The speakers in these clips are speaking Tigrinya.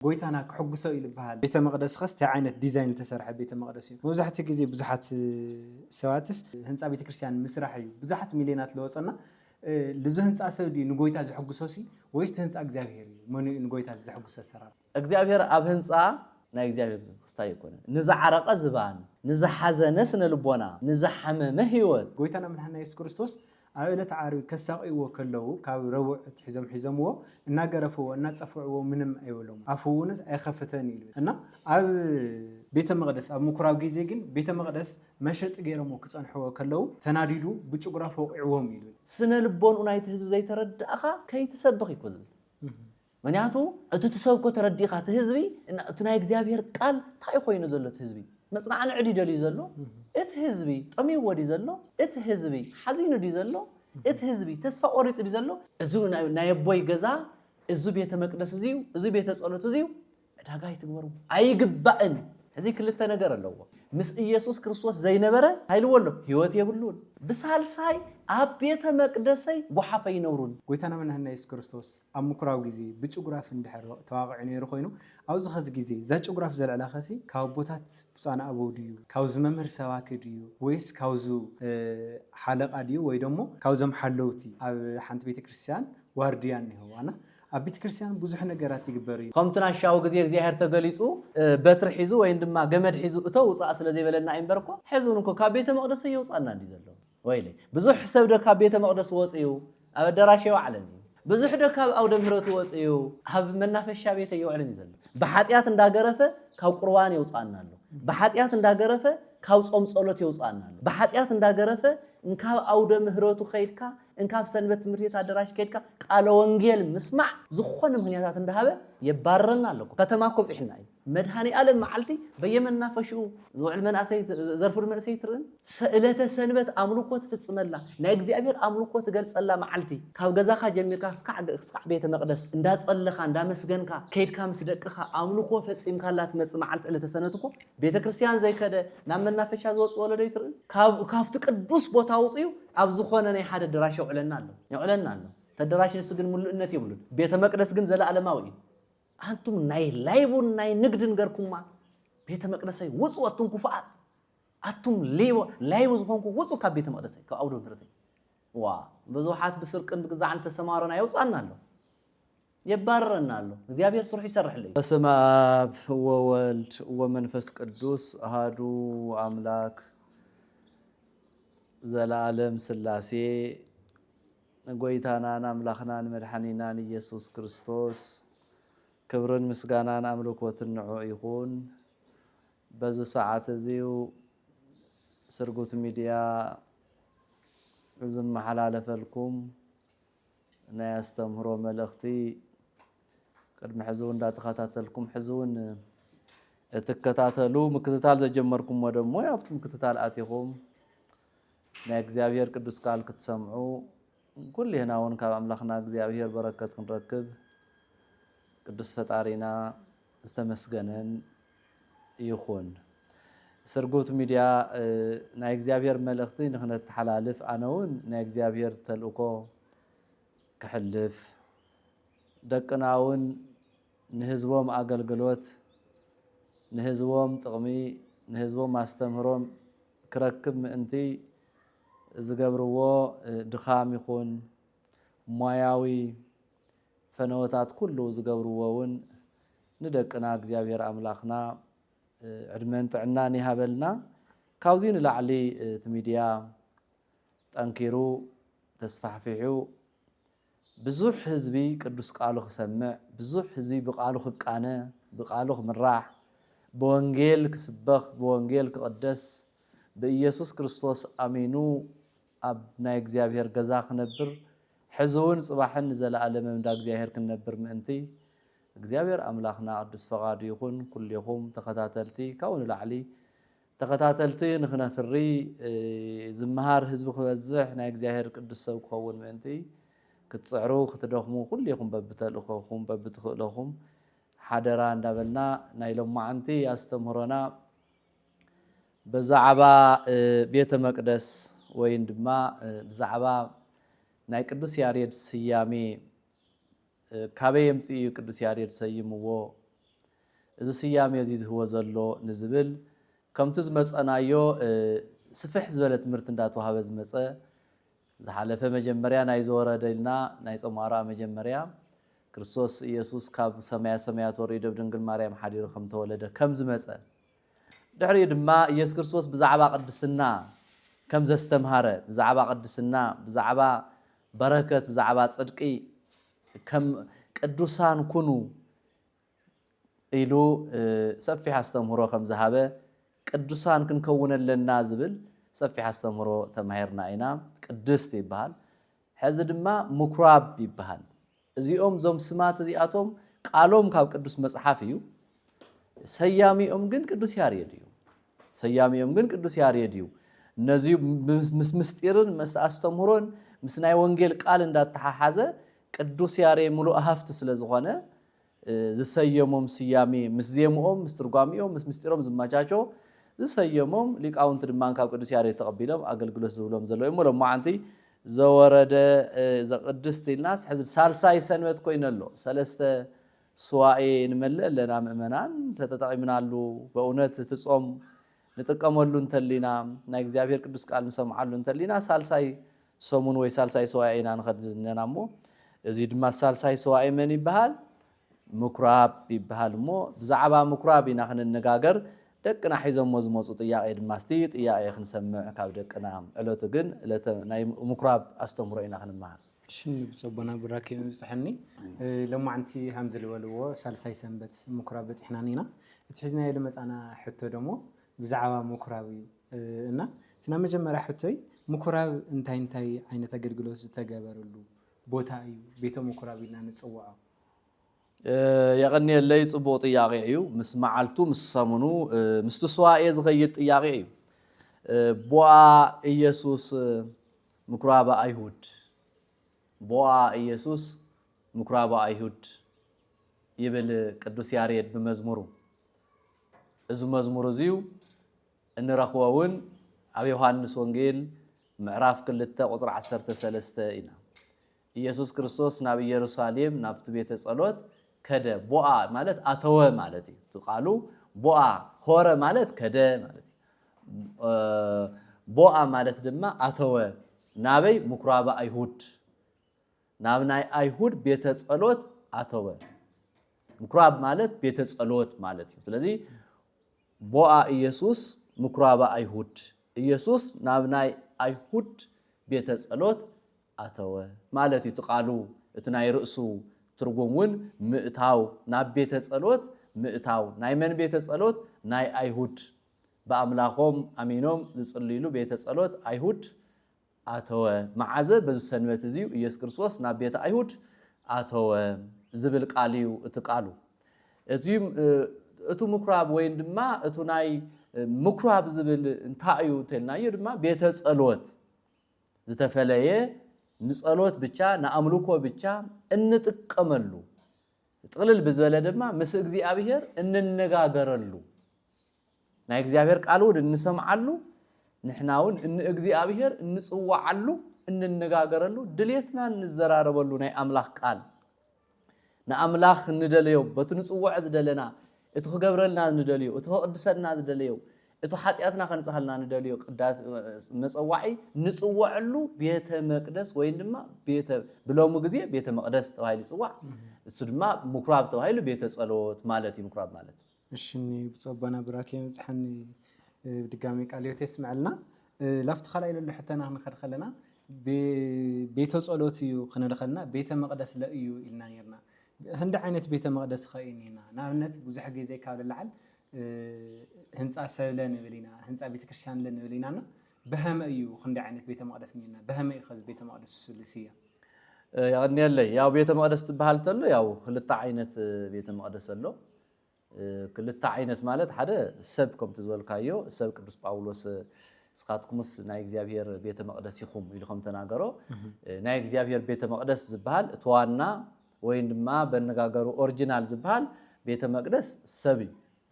ጎይታና ክሕጉሶ ኢሉ ዝበሃል ቤተ መቅደስ ኸስተ ዓይነት ዲዛይን ተሰርሐ ቤተ መቅደስ እዩ መብዛሕትኡ ግዜ ብዙሓት ሰባትስ ህንፃ ቤተክርስትያን ምስራሕ እዩ ብዙሓት ሚልዮናት ለወፀና ልዙ ህንፃ ሰብ ዲ ንጎይታ ዝሕጉሶሲ ወይስ ህንፃ እግዚአብሔር እዩ መን ንጎይታ ዝሕጉሶ ሰራር እግዚአብሔር ኣብ ህንፃ ናይ እግዚአብሔር ክስታይ ይኮነ ንዝዓረቀ ዝባን ንዝሓዘነ ስነ ልቦና ንዝሓመመ ህይወት ጎይታና ምንሐና ኢየሱስ ክርስቶስ አብለት ዓርብ ከሳቂዎ ከለው ካብ ረቡዕ ሒዘምዎ እናገረፈዎ እናጸፈዕዎ ምንም አይወሎም አፉውንስ አይኸፈተን ይሉ እና ኣብ ቤተ መቅደስ ኣብ ምኩራብ ጊዜ ግን ቤተ መቅደስ መሸጥ ገይሮሞ ክጸንሕዎ ከለው ተናዲዱ ብጭጉራ ፈውቅዕዎም ይሉ ስነ ልቦን ናይቲ ህዝብ ዘይተረዳእኻ ከይትሰብኽ ይኮዝል ምክንያቱ እቲ ትሰብኮ ተረዲእኻ እቲ ህዝቢ እቲ ናይ እግዚአብሔር ቃል ታይ ኮይኑ ዘሎ እቲ ህዝቢ መጽናዕን ዕዲ ደልዩ ዘሎ እቲ ህዝቢ ጠሚው ወዲ ዘሎ እቲ ህዝቢ ሓዚኑ ዲ ዘሎ እቲ ህዝቢ ተስፋ ቆሪጽ ዲ ዘሎ እዚ ናይ ቦይ ገዛ እዚ ቤተ መቅደስ እዚዩ እዚ ቤተ ጸሎት እዚዩ ዕዳጋይ ትግበሩ አይግባእን እዚ ክልተ ነገር ኣለዎ ምስ ኢየሱስ ክርስቶስ ዘይነበረ ሃይልወሎ ህይወት የብሉን ብሳልሳይ ኣብ ቤተ መቅደሰይ ወሓፈይ ነውሩን ጎይታና ምንሐና ኢየሱስ ክርስቶስ ኣብ ምኩራብ ጊዜ ብጭጉራፍ እንድሕር ተዋቅዕ ነይሩ ኮይኑ ኣብዚ ኸዚ ጊዜ ዛ ጭጉራፍ ዘልዕላ ኸሲ ካብ ቦታት ብፃና ኣበው ድዩ ካብዚ መምህር ሰባኪ ድዩ ወይስ ካብዚ ሓለቃ ድዩ ወይ ደሞ ካብዞም ሓለውቲ ኣብ ሓንቲ ቤተክርስትያን ዋርድያ እንይህዋና ኣብ ቤተክርስትያን ብዙሕ ነገራት ይግበር እዩ ከምትና ሻው ጊዜ እግዚአብሔር ተገሊጹ በትር ሒዙ ወይ ድማ ገመድ ሒዙ እተው ውፃእ ስለ ዘይበለና አይንበርኮ ሕዝውን እኮ ካብ ቤተ መቅደስ ይውፃና እንዲ ዘሎ ወይለ ብዙሕ ሰብ ደ ካብ ቤተ መቅደስ ወፅዩ ኣብ አዳራሽ ይዋዕለን ብዙሕ ደ ካብ ኣውደ ምህረት ወፅዩ ኣብ መናፈሻ ቤት ይዋዕለን ዘሎ በኃጢአት እንዳገረፈ ካብ ቁርባን ይውፃና ኣሎ በኃጢአት እንዳገረፈ ካብ ጾም ጸሎት ይውፃና ኣሎ በኃጢአት እንዳገረፈ እንካብ ኣውደ ምህረቱ ኸይድካ እንካብ ሰንበት ትምህርት አዳራሽ ከይድካ ቃለ ወንጌል ምስማዕ ዝኾነ ምክንያታት እንዳሃበ የባረና ኣለኩ ከተማ እኮ በጽሕና እዩ መድሃኒ ዓለም መዓልቲ በየመናፈሽኡ ዝውዕል መንእሰይ ዘርፍር መንእሰይ ትርን ስእለተ ሰንበት አምልኮ ትፍጽመላ ናይ እግዚአብሔር አምልኮ ትገልጸላ መዓልቲ ካብ ገዛኻ ጀሚርካ እስካዕ ቤተ መቅደስ እንዳጸለኻ እንዳመስገንካ ከይድካ ምስ ደቅኻ አምልኮ ፈጽምካላ ትመጽእ መዓልቲ ዕለተ ሰንበት እኮ ቤተክርስቲያን ዘይከደ ናብ መናፈሻ ዝወጽእ ወለዶ ይትርን ካብቲ ቅዱስ ቦታ ውጽዩ ኣብ ዝኾነ ናይ ሓደ ድራሽ ይውዕለና ኣሎ ተደራሽ ንስግን ሙሉእነት ይብሉን ቤተ መቅደስ ግን ዘለዓለማዊ እዩ አንቱም ናይ ላይቡን ናይ ንግድን ገርኩማ ቤተ መቅደሰይ ውጹ አቱም ኩፋት አቱም ላይቡ ዝኾንኩ ውጹ ካብ ቤተ መቅደሰይ ካብ አውደ ምህረት ዋ ብዙሓት ብስርቅን ብግዛዕን ተሰማሮና ይውጻና ኣሎ የባረና ኣሎ እግዚአብሔር ስሩሕ ይሰርሕልኝ በስመ አብ ወወልድ ወመንፈስ ቅዱስ አሐዱ አምላክ ዘለዓለም ሥላሴ ጎይታናን አምላኽናን መድኃኒናን ኢየሱስ ክርስቶስ ክብርን ምስጋናን አምልኮትን ንዑ ይኹን በዚ ሰዓት እዚው ስርጉት ሚድያ ዝመሓላለፈልኩም ናይ አስተምህሮ መልእኽቲ ቅድሚ ሕዚ እንዳተኸታተልኩም ሕዚውን እትከታተሉ ምክትታል ዘጀመርኩም ወደሞ ያብቲ ምክትታል አቲኹም ናይ እግዚአብሔር ቅዱስ ቃል ክትሰምዑ ኩልህና እውን ካብ አምላኽና እግዚአብሔር በረከት ክንረክብ ቅዱስ ፈጣሪና ዝተመስገነን ይኹን ስርጉት ሚድያ ናይ እግዚአብሔር መልእኽቲ ንኽነት ተሓላልፍ ኣነውን ናይ እግዚአብሔር ተልእኮ ክሕልፍ ደቅናውን ንህዝቦም አገልግሎት ንህዝቦም ጥቕሚ ንህዝቦም አስተምህሮም ክረክብ ምእንቲ ዝገብርዎ ድኻም ይኹን ሞያዊ ፈነወታት ኩሉ ዝገብርዎውን ንደቅና እግዚአብሔር አምላኽና ዕድመን ጥዕናን ይሃበልና ካብዚ ንላዕሊ እቲ ሚድያ ጠንኪሩ ተስፋሕፊሑ ብዙሕ ህዝቢ ቅዱስ ቃሉ ክሰምዕ ብዙሕ ህዝቢ ብቃሉ ክቃነ ብቃሉ ክምራሕ ብወንጌል ክስበኽ ብወንጌል ክቅደስ በኢየሱስ ክርስቶስ አሚኑ ኣብ ናይ እግዚአብሔር ገዛ ክነብር ሕዝውን ጽባሕን ዘለዓለም እንዳ እግዚአብሔር ክነብር ምእንቲ እግዚአብሔር አምላኽና ቅዱስ ፈቃዱ ይኹን ኩልኹም ተኸታተልቲ ካብኡ ንላዕሊ ተኸታተልቲ ንኽነፍሪ ዝመሃር ህዝቢ ክበዝሕ ናይ እግዚአብሔር ቅዱስ ሰብ ክኸውን ምእንቲ ክትጽዕሩ ክትደኽሙ ኩልኹም በብተልእኾኹም በብትኽእለኹም ሓደራ እንዳበልና ናይ ሎማዓንቲ አስተምህሮና በዛዕባ ቤተ መቅደስ ወይ ድማ በዛዕባ ናይ ቅዱስ ያሬድ ስያሜ ካበይ የምጽኡ ቅዱስ ያሬድ ሰይምዎ እዚ ስያሜ እዚ ዝህቦ ዘሎ ንዝብል ከምቲ ዝመፀናዮ ስፍሕ ዝበለ ትምህርቲ እንዳተዋሃበ ዝመፀ ዝሓለፈ መጀመርያ ናይ ዝወረደ ኢልና ናይ ጾማራ መጀመርያ ክርስቶስ ኢየሱስ ካብ ሰማያት ወሪዱ ድንግል ማርያም ሓዲሩ ከም ተወለደ ከም ዝመፀ ድሕሪኡ ድማ ኢየሱስ ክርስቶስ ብዛዕባ ቅድስና ከም ዘስተምሃረ ብዛዕባ ቅድስና ብዛዕባ በረከት ብዛዕባ ጽድቂ ከም ቅዱሳን ኩኑ ኢሉ ሰፊሕ አስተምሮ ከም ዝሃበ ቅዱሳን ክንከውነለና ዝብል ሰፊሕ አስተምሮ ተማሂርና ኢና ቅድስት ይባሃል ሕዚ ድማ ምኩራብ ይባሃል እዚኦም ዞም ስማት እዚኣቶም ቃሎም ካብ ቅዱስ መጽሓፍ እዩ ሰያሚኦም ግን ቅዱስ ያሬድ እዩ እነዚ ምስ ምስጢርን ምስ አስተምሮን ምስ ናይ ወንጌል ቃል እንዳተሓሓዘ ቅዱስ ያሬድ ሙሉእ ሃፍቲ ስለ ዝኾነ ዝሰየሞም ስያሜ ምስ ዜምኦም ምስ ትርጓሚኦም ምስ ምስጢሮም ዝማቻቾ ዝሰየሞም ሊቃውንቲ ድማ ካብ ቅዱስ ያሬድ ተቀቢሎም አገልግሎት ዝብሎም ዘሎ እሞ ለማዓንቲ ዘወረደ ዘቅድስት ኢልናስ ሕዚ ሳልሳይ ሰንበት ኮይነሎ ሰለስተ ስዋኤ ንመልእ ለና ምእመናን ተጠቂምናሉ በእውነት ትጾም ንጥቀመሉ እንተሊና ናይ እግዚአብሔር ቅዱስ ቃል ንሰምዓሉ እንተሊና ሳልሳይ ሰሙን ወይ ሳልሳይ ስዋኤ ኢና ንኸድዝነና እሞ እዚ ድማ ሳልሳይ ስዋኤ መን ይበሃል ምኩራብ ይበሃል እሞ ብዛዕባ ምኩራብ ኢና ክንነጋገር ደቅና ሒዞሞ ዝመፁ ጥያቄ ድማ እስቲ ጥያቄ ክንሰምዕ ካብ ደቅና ዕለቱ ግን ዕለተ ናይ ምኩራብ አስተምሮ ኢና ክንመሃር ሽን ብጽቦና ብራከ ምጽሕኒ ለማዓንቲ ሃም ዝልበልዎ ሳልሳይ ሰንበት ምኩራብ በጽሕናን ኢና እቲ ሒዝና የለመጻና ሕቶ ደሞ ብዛዕባ ምኩራብ እዩ እና ስና መጀመሪያ ሕቶይ ምኩራብ እንታይ ዓይነት አገልግሎት ዝተገበረሉ ቦታ እዩ ቤተ ምኩራብ ኢልና ንጽውዖ يغني اللي يصبو طياقي ايو مس معلتو مس سمنو مس تسواء يزغيط طياقي ايو بوا ኢየሱስ ምኩራብ አይሁድ بوا ኢየሱስ ምኩራብ አይሁድ ይብል ቅዱስ ያሬድ በመዝሙሩ እዚ መዝሙር እዚው እንረኽወውን ኣብ ዮሐንስ ወንጌል ምዕራፍ 2 ቁጥር 13 ኢና ኢየሱስ ክርስቶስ ናብ ኢየሩሳሌም ናብ ቤተ ጸሎት ከደ ቦአ ማለት አተወ ማለት እዩ ተቃሉ ቦአ ሆረ ማለት ከደ ማለት ቦአ ማለት ድማ አተወ ናበይ ምኩራብ አይሁድ ናብ ናይ አይሁድ ቤተ ጸሎት አተወ ምኩራብ ማለት ቤተ ጸሎት ማለት እዩ ስለዚህ ቦአ ኢየሱስ ምኩራብ አይሁድ ኢየሱስ ናብ ናይ አይሁድ ቤተ ጸሎት አተወ ማለት እዩ ተቃሉ እቲ ናይ ርእሱ ትርጉሙን ምእታው ናብ ቤተ ጸሎት ምእታው ናይ መን ቤተ ጸሎት ናይ አይሁድ በአምላኾም አሚኖም ዝጽልይሉ ቤተ ጸሎት አይሁድ አተወ መዓዘ በዚ ሰንበት እዚው ኢየሱስ ክርስቶስ ናብ ቤተ አይሁድ አተወ ዝብል ቃልዩ እትቃሉ እዚም እቱ ምኩራብ ወይን ድማ እቱ ናይ ምኩራብ ዝብል እንታዩ ተልናዩ ድማ ቤተ ጸሎት ዝተፈለየ ንጸሎት ብቻ ንአምልኮ ብቻ እንጥቀመሉ ጥቅልል ብዝበለ ድማ ምስ እግዚአብሔር እንነጋገረሉ ናይ እግዚአብሔር ቃሉን እንሰምዓሉ ንሕናውን እግዚአብሔር እንጽዋዓሉ እንነጋገረሉ ድሌትና እንዘራረበሉ ናይ አምላኽ ቃል ንአምላኽ እንደለዮ በትንጽዋዕ ዝደለና እቱ ክገብረልና እንደለዮ እቱ ቅድሰና ዝደለዮ እቱ ኃጢአትና ከንጽሐልና እንደለዮ ቅዳስ መጽዋዒ ንጽዋዕሉ ቤተ መቅደስ ወይ ድማ ቤተ ብሎም ጊዜ ቤተ መቅደስ ተባሂሉ ይጽዋዕ እሱ ድማ ምኩራብ ተባሂሉ ቤተ ጸሎት ማለት እዩ ምኩራብ ማለት እሺኒ ብጸባና ብራከ ምጽሐኒ ድጋሚ ቃልዮት ይስማዕልና ላፍት ኸላይ ለሉ ሕተና ክንኸድኸለና ቤተ ጸሎት እዩ ክንልኸልና ቤተ መቅደስ ለእዩ ኢልና ነርና ህንዲ ዓይነት ቤተ መቅደስ ኸይኒና ናብነት ብዙሕ ጊዜ ካብ ለዓል ህንጻ ሰብለ ንብሊና ህንጻ ቤተ ክርስቲያን ለንብሊናና በህመ እዩ ክንዲ ዓይነት ቤተ መቅደስ ኒና በህመ ይኸዝ ቤተ መቅደስ ስልሲያ ያግንየለ ያው ቤተ መቅደስ ትበሃል ተሎ ያው ክልተ ዓይነት ቤተ መቅደስ አሎ ክልተ ዓይነት ማለት ሓደ ሰብ ከም ትዝበልካዮ ሰብ ቅዱስ ጳውሎስ ስኻትኩምስ ናይ እግዚአብሔር ቤተ መቅደስ ይኹም ኢልኩም ተናገሮ ናይ እግዚአብሔር ቤተ መቅደስ ዝባሃል እትዋና ወይ ድማ በነጋገሩ ኦሪጂናል ዝባሃል ቤተ መቅደስ ሰብ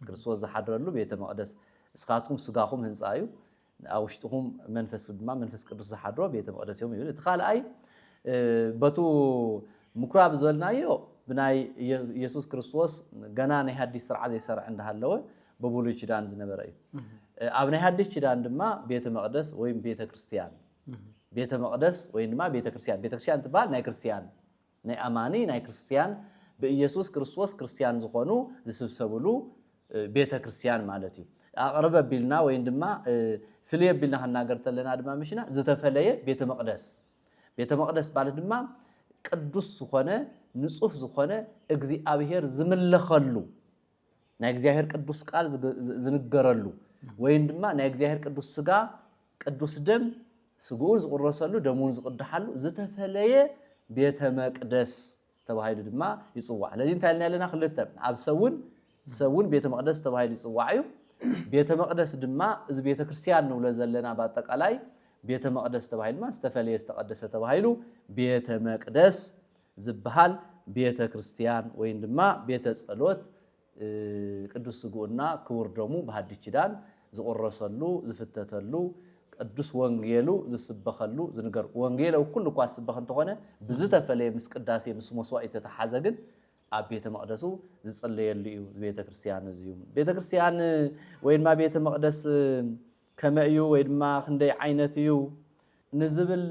ክርስቶስ ዝሓድረሉ ቤተ መቅደስ ስኻትኩም ስጋኹም ህንጻ እዩ አውሽጥኩም መንፈስ ድማ መንፈስ ቅዱስ ዝሓድሮ ቤተ መቅደስ እዮም ይብል እቲ ካልኣይ በቱ ምኩራብ ዝወልናዮ بناي يسوع كريستوس جنا نهدي سرعة زي سرعة عند هاللوه بقولوا كدان زنبرأي أبني هدي كدان دما بيت مقدس وين بيت كريستيان بيت مقدس وين ما بيت كريستيان تبع ناي كريستيان ناي أماني ناي كريستيان بيسوع كريستوس كريستيان زخانو زسبسبلو بيت كريستيان مالتي أقرب بيلنا وين دما فيليب بيلنا هالناقرت لنا دما مشينا زتفليه بيت مقدس بعد دما قدوس زخانه نصف زخانه እግዚአብሔር ዝምለኸሉ ናይ እግዚአብሔር ቅዱስ ቃል ዝንገረሉ ወይን ድማ ናይ እግዚአብሔር ቅዱስ ስጋ ቅዱስ ደም ስጉን ዝቁረሰሉ ደሙን ዝቅድሐሉ ዝተፈለየ ቤተ መቅደስ ተባሂሉ ድማ ይጽዋዕ ለዚህ እንታልና ያለና ክልተ ኣብ ሰውን ቤተ መቅደስ ተባሂሉ ይጽዋዕ እዩ ቤተ መቅደስ ድማ እዚ ቤተ ክርስቲያን ነው ለዘለና በአጠቃላይ ቤተ መቅደስ ተባሂሉ ድማ ዝተፈለየ ዝተቀደሰ ተባሂሉ ቤተ መቅደስ ዝብሃል ቤተ ክርስቲያን ወይን ድማ ቤተ ጸሎት ቅዱስ ስጉና ክቡር ደሙ በሐዲስ ኪዳን ዝቆረሰሉ ዝፍተተሉ ቅዱስ ወንጌሉ ዝስበኸሉ ዝንገር ወንጌሉ ኩሉ ኳስ ስበኸ እንተኾነ ብዝተፈለየ ምስ ቅዳሴ ምስ መስዋዕት ተተሓዘ ግን ኣብ ቤተ መቅደሱ ዝጽለየሉ እዩ ቤተ ክርስቲያን እዚዩ ቤተ ክርስቲያን ወይማ ቤተ መቅደስ ከመዩ ወይማ ክንደይ ዓይነት እዩ ንዝብል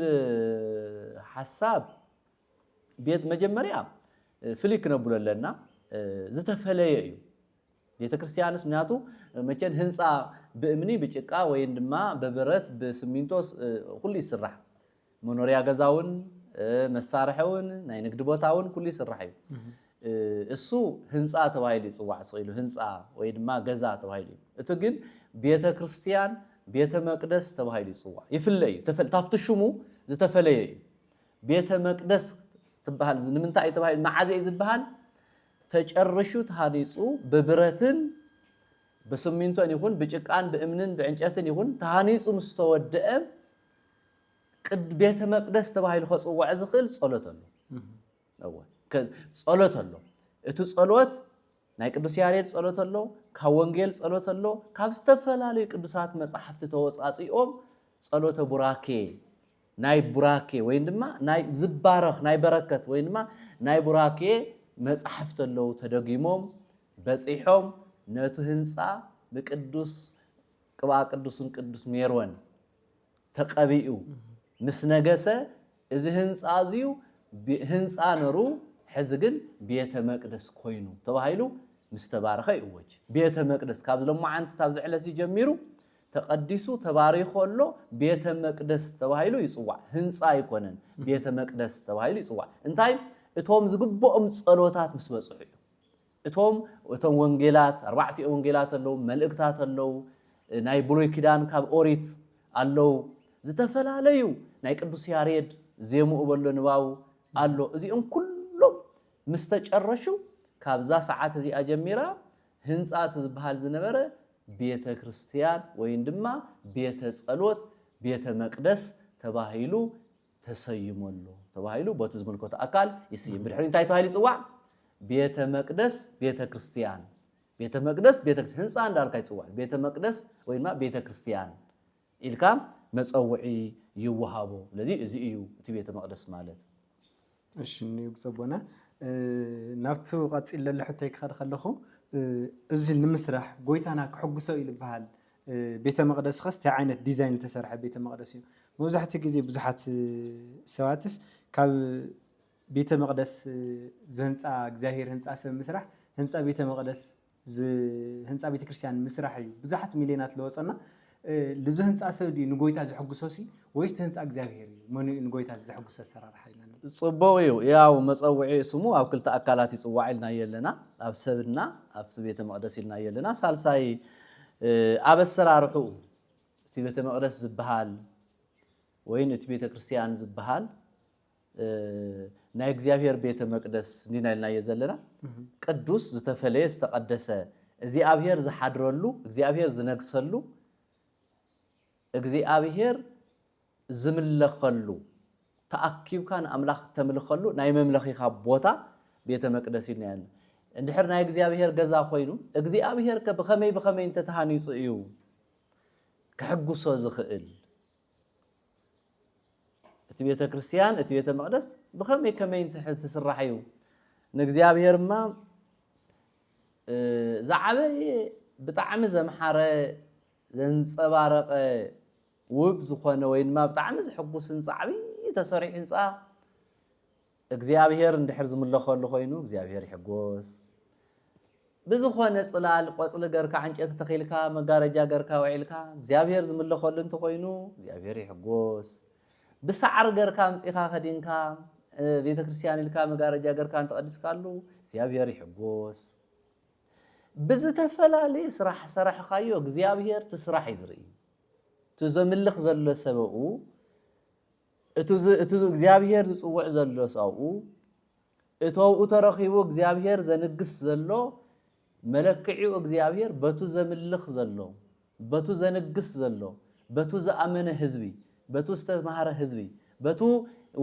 ሐሳብ ቤት መጀመሪያ ፍሊክ ነብለለና ዝተፈለየ እዩ ቤተ ክርስቲያንስ ምናቱ መቸን ህንጻ በእምኒ በጭቃ ወይን ድማ በብረት በሲሚንቶስ ሁሉ ይስራሕ መኖሪያ ገዛውን መሳርሐውን ናይ ንግድ ቦታውን ሁሉ ይስራሕ እዩ እሱ ህንጻ ተባሂሉ ይጽዋዕ ጽይሉ ህንጻ ወይ ድማ ገዛ ተባሂሉ እቱ ግን ቤተ ክርስቲያን ቤተ መቅደስ ተባሂሉ ይጽዋዕ ይፍለይ ታፍትሽሙ ዝተፈለየ እዩ ቤተ መቅደስ تبهال زنمنتا يتبهال معازي يزبهال تجرشو تهانيسو ببرتن بسمينتو أن يكون بجكان بأمنن بعنجتن يكون تهانيسو مستودئ قد بيت مقدس تبهال خاص وعزخل صلوت الله أول صلوت الله إتو صلوت ناي قدوس ياريد صلوت الله كوانجيل صلوت الله كابستفلالي قدوسات مصحفت توصاصيኦም صلوت براكي ناي براكي وينما ناي زبارخ ناي بركت وينما ناي براكي مصحفت له تدغيموم بصيحوم نتو هنصا بقدوس قبا قدوس ميرون تقبيو مسنغسه اذا هنصا ازيو هنصا نرو حزغن بيت مقدس كوينو تبايلو مستبارخه يوج بيت مقدس كابزلم عنت تاب زعلس يجميرو تقدسو تباريخولو بيت مقدس تبايلو يصوا هنصا يكونن بيت مقدس تبايلو يصوا انتاي اتوم زغبؤم صلوتات مسبصحو اتوم ወንጌላት አርባዕቱ ወንጌላት አለው መልእክታት አለው ናይ ብሉይ ኪዳን ካብ ኦሪት አለው ዝተፈላላዩ ናይ ቅዱስ ያሬድ ዜሙኡ በሎ ንባው አሎ እዚኦም ኩሎም ምስተጨረሹ ካብዛ ሰዓት እዚ አጀሚራ ህንጻት ዝባሃል ዝነበረ ቤተ ክርስቲያን ወይን ድማ ቤተ ጸሎት ቤተ መቅደስ ተባሂሉ ተሰይሞሎ ተባሂሉ ቦቱ ዝምልከቱ አካል ይስይም ብድሕሪ እንታይ ተባሂሉ ይጽዋዕ ቤተ መቅደስ ቤተ ክርስቲያን ቤተ መቅደስ ህንጻ እንዳልካ ይጽዋዕ ቤተ መቅደስ ወይማ ቤተ ክርስቲያን ኢልካ መጸውዒ ይወሃቦ ለዚ እዚ እዩ እቲ ቤተ መቅደስ ማለት እሺ ንዩ ጽቦና ናፍቱ ቀጽል ለልሕተይ ክኸድ ከለኹ እዚ ንምስራሕ ጎይታና ክሕጉሶ ይልበሃል ቤተ መቅደስ ኸስተ ዓይነት ዲዛይን ተሰርሐ ቤተ መቅደስ እዩ መብዛሕቲ ግዜ ብዙሓት ሰዋትስ ካብ ቤተ መቅደስ ዘንጻ እግዚአብሔር ህንጻ ሰብ ምስራሕ ህንጻ ቤተ መቅደስ ህንጻ ቤተ ክርስቲያን ምስራሕ እዩ ብዙሓት ሚሊዮናት ለወጸና ለዚ ህንጻ ሰብ ዲ ንጎይታ ዝሕጉሶሲ ወይስ ህንጻ እግዚአብሔር እዩ መን ንጎይታ ዝሕጉሶ ሰራራሕ ኢልና ጽቦው ያው መጸውዒ ስሙ ኣብ ክልተ አካላት ይጽዋዕ ኢልና የለና ኣብ ሰብና ኣብ ቤተ መቅደስ ኢልና የለና ሳልሳይ ኣብ አሰራርሑ እቲ ቤተ መቅደስ ዝብሃል ወይን እቲ ቤተ ክርስቲያን ዝብሃል ናይ እግዚአብሔር ቤተ መቅደስ እንዲና ኢልና የዘለና ቅዱስ ዝተፈለየ ዝተቀደሰ እግዚአብሔር ዝሓድረሉ እግዚአብሔር ዝነግሰሉ እግዚአብሔር ዝምለኸሉ ተአኪብካን አምላኽ ተምልኸሉ ናይ መምለኺኻ ቦታ ቤተ መቅደስ ኢልና ያለ እንድሕር ናይ እግዚአብሔር ገዛ ኮይኑ እግዚአብሔር በኸመይ እንተ ተሃኒጹ እዩ ክሕጉሶ ዝኽእል እቲ ቤተ ክርስቲያን እቲ ቤተ መቅደስ በኸመይ እንተ ተስራሕ እዩ ንእግዚአብሔርማ ዝዓበየ ብጣዕሚ ዘምሓረ ዘንፀባረቐ ውብ ዝኾነ ወይ ድማ ብጣዕሚ ዝሕጉስ ህንፃ ዓብይ ተሰሪሑ ህንፃ እግዚአብሔር እንድሕር ዝምለኸሉ ኮይኑ እግዚአብሔር ይሕጎስ ብዝኾነ ጽላል ቆጽሊ ገርካ ዕንጨይቲ ተኺልካ መጋረጃ ገርካ ውዒልካ እግዚአብሔር ዝምለኸሉ እንተኮይኑ እግዚአብሔር ይሕጎስ ብሳዕር ገርካ ምጽኻ ኸዲንካ ቤተ ክርስቲያን ኢልካ መጋረጃ ገርካ እንተቀድስካሉ እግዚአብሔር ይሕጎስ ብዝተፈላለየ ስራሕ ሰራሕካዮ እግዚአብሔር ትስራሕ ይዝርኢ ትዘምልኽ ዘሎ ሰብኡ እቲ እግዚአብሔር ዝጽውዕ ዘሎ ሰብኡ እተውኡ ተረኺቡ እግዚአብሔር ዘንግስ ዘሎ መለክዒው እግዚአብሔር በቱ ዘምልኽ ዘሎ በቱ ዘንግስ ዘሎ በቱ ዘአመነ ህዝቢ በቱ ዝተማሃረ ህዝቢ በቱ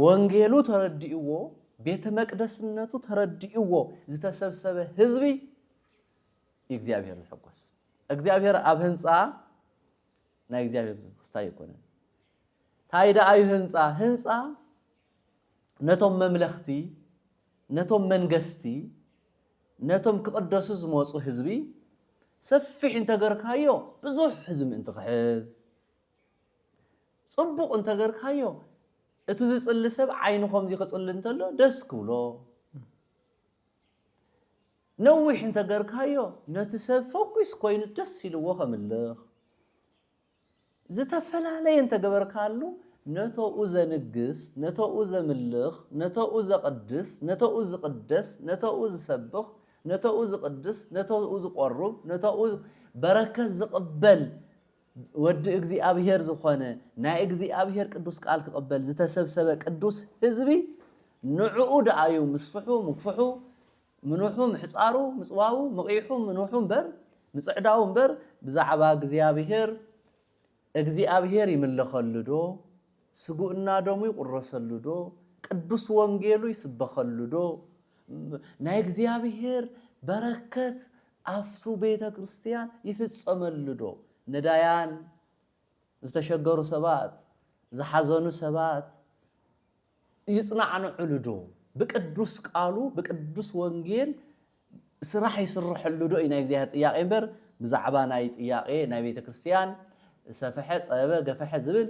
ወንጌሉ ተረዲእዎ ቤተ መቅደስነቱ ተረዲእዎ ዝተሰብሰበ ህዝቢ እግዚአብሔር ዝሕጎስ እግዚአብሔር ኣብ ህንፃ ናይ እግዚአብሔር ክስታይ ይኮነን ታይዳ አዩ ህንፃ ነቶም መምለኽቲ ነቶም መንግስቲ ነቶም ክቅደሱ ዝመፁ ህዝቢ ሰፊሕ እንተገርካዮ ብዙሕ ህዝቢ እንትኽሕዝ ጽቡቕ እንተገርካዮ እቲ ዝጽሊ ሰብ ዓይኑ ከምዚ ክጽሊ እንተሎ ደስ ክብሎ ነዊሕ እንተገርካዮ ነቲ ሰብ ፎኩስ ኮይኑ ደስ ኢልዎ ከምልኽ ዝተፈላለየ እንተገበርካሉ ነቶኡ ዘንግስ ነቶኡ ዘምልኽ ነቶኡ ዘቅድስ ነቶኡ ዝቅደስ ነቶኡ ዝሰብኽ ነቶኡ ዝቅድስ ነቶኡ ዝቆርብ ነቶኡ በረከት ዝቅበል ወዲ እግዚአብሔር ዝኾነ ናይ እግዚአብሔር ቅዱስ ቃል ክቅበል ዝተሰብሰበ ቅዱስ ህዝቢ ንዕኡ ደአዩ ምስፍሑ ምክፍሑ ምኑሑ ምሕፃሩ ምጽዋው ምቂሑ ምኑሑ እምበር ምጽዕዳው እምበር ብዛዕባ እግዚአብሔር ይምለኸሉ ዶ ስጉእና ደሙ ይቁረሰሉ ዶ ቅዱስ ወንጌሉ ይስበኸሉ ዶ ናይ እግዚአብሔር በረከት አፍቱ ቤተ ክርስቲያን ይፍጸመሉ ዶ ነዳያን ዝተሸገሩ ሰባት ዝሓዘኑ ሰባት ይጽናዕንዑሉ ዶ بقدوس قالو بقدوس وانجيل سراح يسرحلو دو ናይ እግዚአብሔር ጥያቄ እምበር ብዛዕባ ናይ ጥያቄ ናይ ቤተ ክርስቲያን ሰፈሐ ጸበ ገፈሐ ዝብል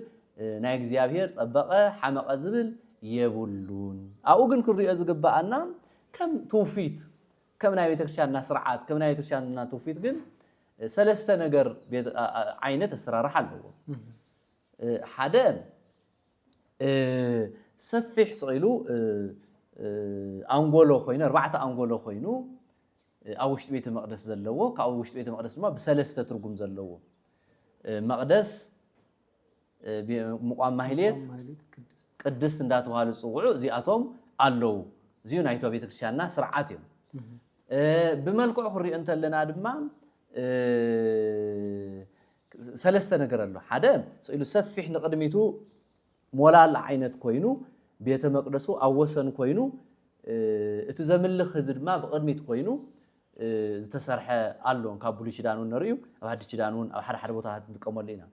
ናይ እግዚአብሔር ጸበቀ ሓመቀ ዝብል የብሉን አው ግን ክሪኦ ዝግባአና ከም ትውፊት ከም ናይ ቤተ ክርስቲያንና ስርዓት ከም ናይ ቤተ ክርስቲያንና ትውፊት ግን ሰለስተ ነገር ዓይነት አሰራርሓ ኣለዎ ሓደ ሰፊሕ ጽኢሉ አንጎሎ ኮይኑ አርባዕተ አንጎሎ ኮይኑ ኣብ ውሽጢ ቤተ መቅደስ ዘለዎ ካብ ውሽጢ ቤተ መቅደስ ድማ በሰለስተ ትርጉም ዘለዎ መቅደስ ሙቋም ማህሌት ቅድስት እንዳተባሃሉ ጽውዑ እዚኣቶም ኣለው እዚኡ ናይቶ ቤተ ክርስቲያንና ስርዓት እዮም ብመልክዑ ክሪኦ እንተለና ድማ ሰለስተ ነገር ኣሎ ሓደ ስኢሉ ሰፊሕ ንቅድሚቱ ሞላል ዓይነት ኮይኑ ቤተ መቅደሱ ኣወሰን ኮይኑ እቲ ዘምልኽ ህዝቢ ድማ ብቅድሚት ኮይኑ ዝተሰርሐ ኣሎን ካብ ብሉይ ኪዳን ንሪኡ ኣብ ሓድሽ ኪዳን ኣብ ሓደ ቦታታት ንጥቀመሉ ኢና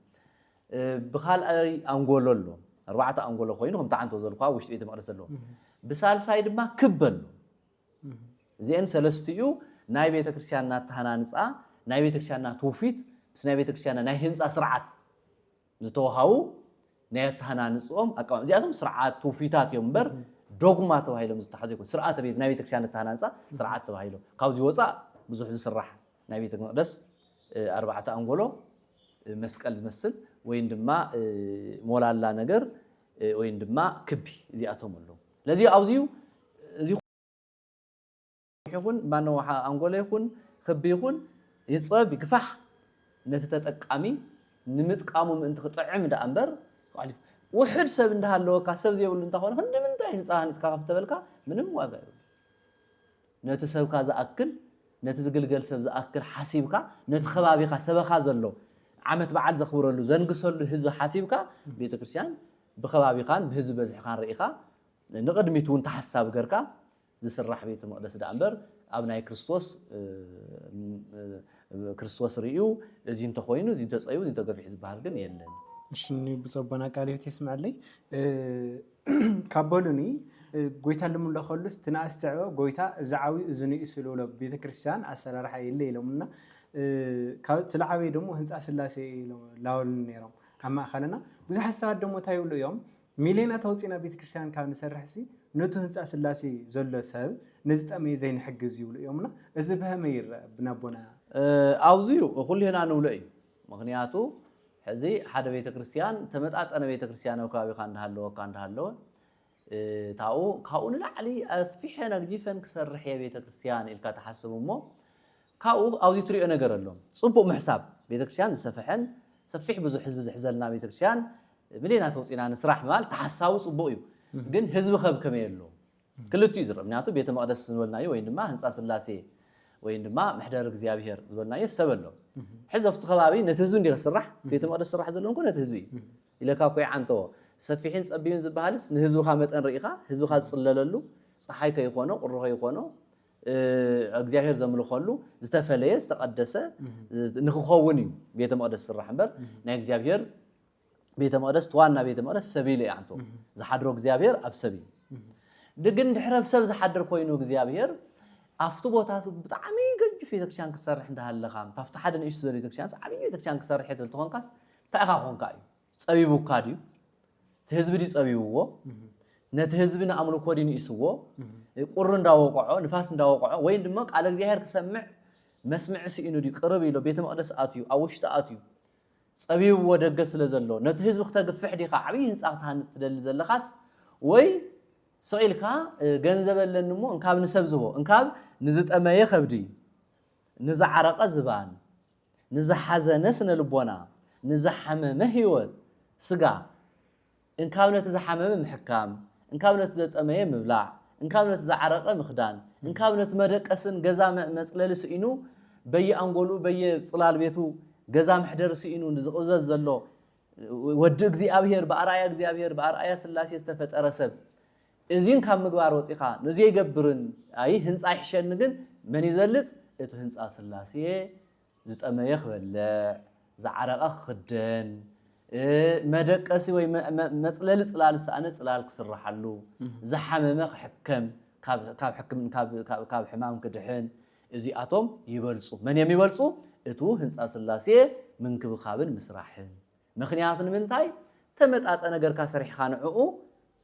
ብኻልኣይ አንጎሎ ኣሎ ኣርባዕተ አንጎሎ ኮይኑ ከም ታዓንቶ ዘልኳ ውሽጢ ቤተ መቅደስ ዘሎ ብሳልሳይ ድማ ክብ ኣሎ እዚአን ሰለስቲኡ ናይ ቤተ ክርስቲያንና ተሃናንፃ ናይ ቤተ ክርስቲያንና ትውፊት ምስ ናይ ቤተ ክርስቲያንና ናይ ህንፃ ስርዓት ዝተወሃቡ ናይ ተሃናንጾም ኣቃም እዚኣቶም ስርዓት ትውፊታት እዮም እምበር ዶግማ ተባሂሎም ዝተሓዙ ይኮን ስርዓት ቤት ናይ ቤተ ክርስቲያን ተሃናንፃ ስርዓት ተባሂሎም ካብዚ ወፃእ ብዙሕ ዝስራሕ ናይ ቤተ መቅደስ ኣርባዕተ አንጎሎ መስቀል ዝመስል ወይን ድማ ሞላላ ነገር ወይን ድማ ክቢ እዚኣቶም ኣለዉ ለዚ ኣብዚዩ እዚ ይኹን ማነው አንጎሎ ይኹን ክቢ ይኹን ይጽብ ይግፋሕ ነቲ ተጠቃሚ ንምጥቃሙ ምእንቲ ክጥዕም ዳ እምበር ውሕድ ሰብ እንዳሃለወካ ሰብ ዘይብሉ እንተኾነ እንደምንታይ ህንፃ ህንፃ ከፍተበልካ ምንም ዋጋ የብሉ ነቲ ሰብካ ዝኣክል ነቲ ዝግልገል ሰብ ዝኣክል ሓሲብካ ነቲ ከባቢካ ሰበኻ ዘሎ ዓመት በዓል ዘኽብረሉ ዘንግሰሉ ህዝቢ ሓሲብካ ቤተ ክርስቲያን ብኸባቢኻን ብህዝቢ በዝሕኻን ርኢኻ ንቅድሚት እውን ተሓሳብ ገርካ ዝስራሕ ቤተ መቅደስ ዳ እምበር ኣብ ናይ ክርስቶስ ርኢዩ እዚ እንተኮይኑ እዚ እንተፀዩ እዚ እንተገፊሕ ዝበሃል ግን የለን እሺ ብጾበና ቃል ህይወት ይስማዓለይ ካበሉኒ ጎይታ ልምሎ ከሉስ ትናስተዕዮ ጎይታ እዛዓዊ እዝኒ ይስሉሎ ቤተክርስቲያን አሰራርሓ የለ ኢሎምና ትልዓዊ ደሞ ህንፃ ስላሴ ላወል ነይሮም አማ ኸለና ብዙሕ ሐሳባት ደሞ ታይብሉ እዮም ሚሊዮና ተውፂና ቤተክርስቲያን ካብ ንሰርሕሲ ነቱ ህንፃ ስላሴ ዘሎ ሰብ ንዝጠመ ዘይንሕግዝ ይብሉ እዮምና እዚ በህመ ይረአ ብናቦና አውዚዩ ኩልና ንብሎ እዩ ምክንያቱ ሕዚ ሓደ ቤተክርስቲያን ተመጣጠነ ቤተክርስቲያን ኣብ ከባቢኻ እንዳሃለወ ታኡ ካብኡ ንላዕሊ ኣስፊሐ ነግጂፈን ክሰርሕ የቤተክርስቲያን ኢልካ ተሓስቡ እሞ ካብኡ ኣብዚ ትሪኦ ነገር ኣሎ ፅቡቅ ምሕሳብ ቤተክርስቲያን ዝሰፍሐን ሰፊሕ ብዙሕ ህዝቢ ዝሕዘልና ቤተክርስቲያን ሚሊዮና ተውፂና ንስራሕ ማለት ተሓሳቡ ፅቡቅ እዩ ግን ህዝቢ ኸብ ከመይ ኣሎ ክልቲኡ ዝረአ ምክንያቱ ቤተ መቅደስ ዝበልናዮ ወይ ድማ ህንፃ ስላሴ ወይ ድማ ምሕደር እግዚአብሔር ዝበልናዮ ሰብ ኣሎ ሕዚ ኣብቲ ከባቢ ነቲ ህዝቢ እንዲ ክስራሕ ቤተ መቅደስ ስራሕ ዘሎ እንኮ ነቲ ህዝቢ እዩ ኢለካ ኮይ ዓንቶ ሰፊሕን ፀቢብን ዝበሃልስ ንህዝብኻ መጠን ርኢኻ ህዝብኻ ዝፅለለሉ ፀሓይ ከይኾኖ ቁሪ ከይኾኖ እግዚአብሔር ዘምልኾሉ ዝተፈለየ ዝተቀደሰ ንክኸውን እዩ ቤተ መቅደስ ስራሕ እምበር ናይ እግዚአብሔር ቤተ መቅደስ ተዋና ቤተ መቅደስ ሰቢለ አንቶ ዝሓድሮ እግዚአብሔር ኣብ ሰቢ ድግን ድሕረብ ሰብ ዝሓድር ኮይኑ እግዚአብሔር ኣፍቱ ቦታ ብጣዕሚ ገጅፍ ቤተክርስቲያን ክሰርሕ እንዳሃለኻ ታፍቲ ሓደ ንእሽ ዝበለ ቤተክርስቲያን ዓብይ ቤተክርስቲያን ክሰርሕ ትኾንካስ ታኢኻ ኮንካ እዩ ፀቢቡካ ድዩ ህዝቢ ዲ ፀቢብዎ ነቲ ህዝቢ ንኣምልኮ ዲ ንእስዎ ቁር እንዳወቀዖ ንፋስ እንዳወቀዖ ወይ ድማ ቃል እግዚአብሔር ክሰምዕ መስምዕ ሲኢኑ ዲ ቅርብ ኢሎ ቤተ መቅደስ ኣትዩ ኣብ ውሽጢ ኣትዩ ፀቢብዎ ደገ ስለ ዘሎ ነቲ ህዝቢ ክተግፍሕ ዲኻ ዓብይ ህንፃ ክትሃንፅ ትደሊ ዘለኻስ ወይ ስኢልካ ገንዘብ ኣለኒ እሞ እንካብ ንሰብ ዝቦ እንካብ ንዝጠመየ ከብዲ ንዝዓረቀ ዝባን ንዝሓዘነ ስነ ልቦና ንዝሓመመ ህይወት ስጋ እንካብ ነቲ ዝሓመመ ምሕካም እንካብ ነቲ ዘጠመየ ምብላዕ እንካብ ነቲ ዝዓረቀ ምኽዳን እንካብ ነቲ መደቀስን ገዛ መፅለሊ ስኢኑ በየኣንጎሉ በየፅላል ቤቱ ገዛ ምሕደር ስኢኑ ዝቕበዝ ዘሎ ወዲ እግዚአብሔር በአርአያ ስላሴ ዝተፈጠረ ሰብ እዚን ካብ ምግባር ወፂኻ ነዚ ይገብርን አይ ህንፃ ይሕሸን ግን መን ይዘልጽ እቲ ህንፃ ስላሴ ዝጠመየ ክበልዕ ዝዓረቀ ክኽደን መደቀሲ ወይ መፅለሊ ፅላል ሰኣነ ፅላል ክስራሓሉ ዝሓመመ ክሕከም ካብ ሕማም ክድሕን እዚኣቶም ይበልፁ መን የሚበልፁ እቱ ህንፃ ስላሴ ምንክብኻብን ምስራሕን ምክንያቱ ንምንታይ ተመጣጠ ነገር ካሰሪሕኻ ንዕኡ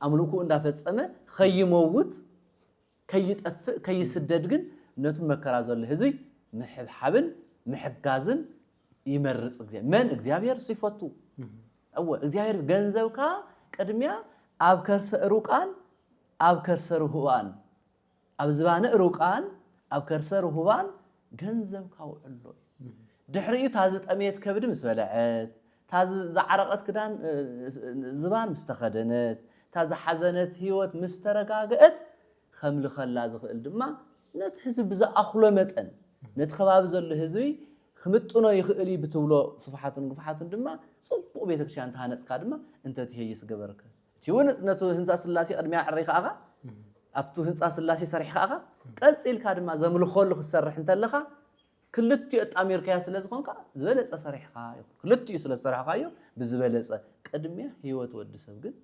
ኣምልኩ እንዳፈጸመ ከይመውት ከይጠፍእ ከይስደድ ግን ነቱ መከራ ዘሎ ህዝቢ ምሕብሓብን ምሕጋዝን ይመርጽ መን እግዚአብሔር ሲፈቱ አወ እግዚአብሔር ገንዘብካ ቅድሚያ ኣብ ከርሰ ሩቃን ኣብ ከርሰ ርሁባን ኣብ ዝባነ ሩቃን ኣብ ከርሰ ርሁባን ገንዘብካ ውዕሎ ድሕሪኡ ታዝ ጠሜት ከብድ ምስ በልዐት ታዝ ዝዓረቀት ክዳን ዝባን ምስተኸደነት ታዝ ሓዘነት ህይወት ምስተረጋገአት ከምልኸላ ዝኽእል ድማ ነቲ ህዝቢ ብዝኣኽሎ መጠን ነቲ ከባቢ ዘሎ ህዝቢ ክምጥኖ ይኽእል ብትብሎ ስፍሓቱን ግፍሓቱን ድማ ጽቡቕ ቤተክርስቲያን ተሃነጽካ ድማ እንተትሄይስ ገበርከ ትይውንጽ ነቱ ህንፃ ስላሴ ቅድሚያ ዕሪኻ ኣኻ ኣብቱ ህንፃ ስላሴ ሰሪሕኻ ኣኻ ቀፂልካ ድማ ዘምልኾሉ ክሰርሕ እንተለኻ ክልቲኡ ኣጣሚርካያ ስለ ዝኾንካ ዝበለፀ ሰሪሕኻ ይኹን ክልቲኡ ስለ ዝሰርሕካዮ ብዝበለፀ ቅድሚያ ህይወት ወዲ ሰብ ግን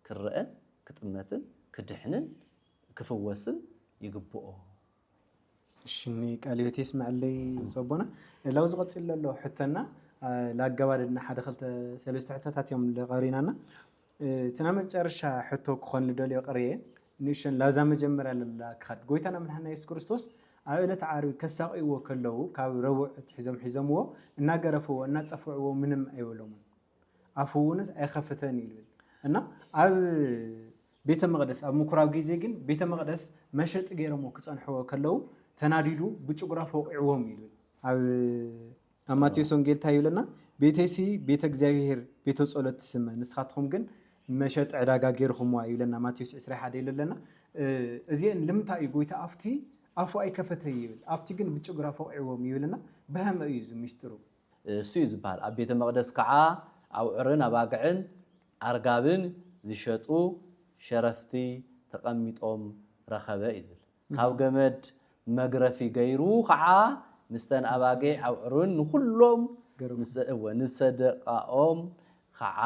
ክርአን ክጥመትን ክድሕንን ክፍወስን ይግብኦ ሽኒ ቃልዮት ይስማዕለይ ጽቦና ላው ዝቀጽል ዘሎ ሕተና ላጋባድና ሓደ ክልተ ሰለስተ ሕተታት እዮም ለቀሪናና ተና መጨረሻ ሕቶ ክኾን ልደልዮ ቀርየ ንሽን ላዛ መጀመርያ ለላ ክኸድ ጎይታና ምንሐና ኢየሱስ ክርስቶስ አብለት ዓርብ ከሳቂዎ ከለው ካብ ረቡዕ ሒዘምዎ እናገረፈዎ እናጸፈዕዎ ምንም አይወለሙ አፉውንስ አይኸፈተን ይብል እና ኣብ ቤተ መቅደስ ኣብ ምኩራብ ጊዜ ግን ቤተ መቅደስ መሸጥ ገይረሞ ክጸንሕዎ ከለው ተናዲዱ ብጭጉራፍ ወቂዕዎም ይብል ኣብ ማቴዎስ ወንጌል ታይብለና ቤተሲ ቤተ እግዚአብሔር ቤተ ጸሎት ስመ ንስኻትኩም ግን መሸጥ ዕዳጋ ገይርኹምዋ ይብለና ማቴዎስ 21 ይብለና እዚን ልምታይ ጎይታ ኣፍቲ አፉ አይከፈተ ይብል አፍቲ ግን ብጭጉራፍ ወቂዕዎም ይብለና በህመ እዩ ዝምስጥሩ እሱ ይዝባል ኣብ ቤተ መቅደስ ከዓ ኣውዕርን ኣባግዕን ኣርጋብን ዝሸጡ ሸረፍቲ ተቐሚጦም ረኸበ ይብል ካብ ገመድ መግረፊ ገይሩ ከዓ ምስተን ኣባጊዕ ኣውዕርን ንኩሎም ንሰደቃኦም ከዓ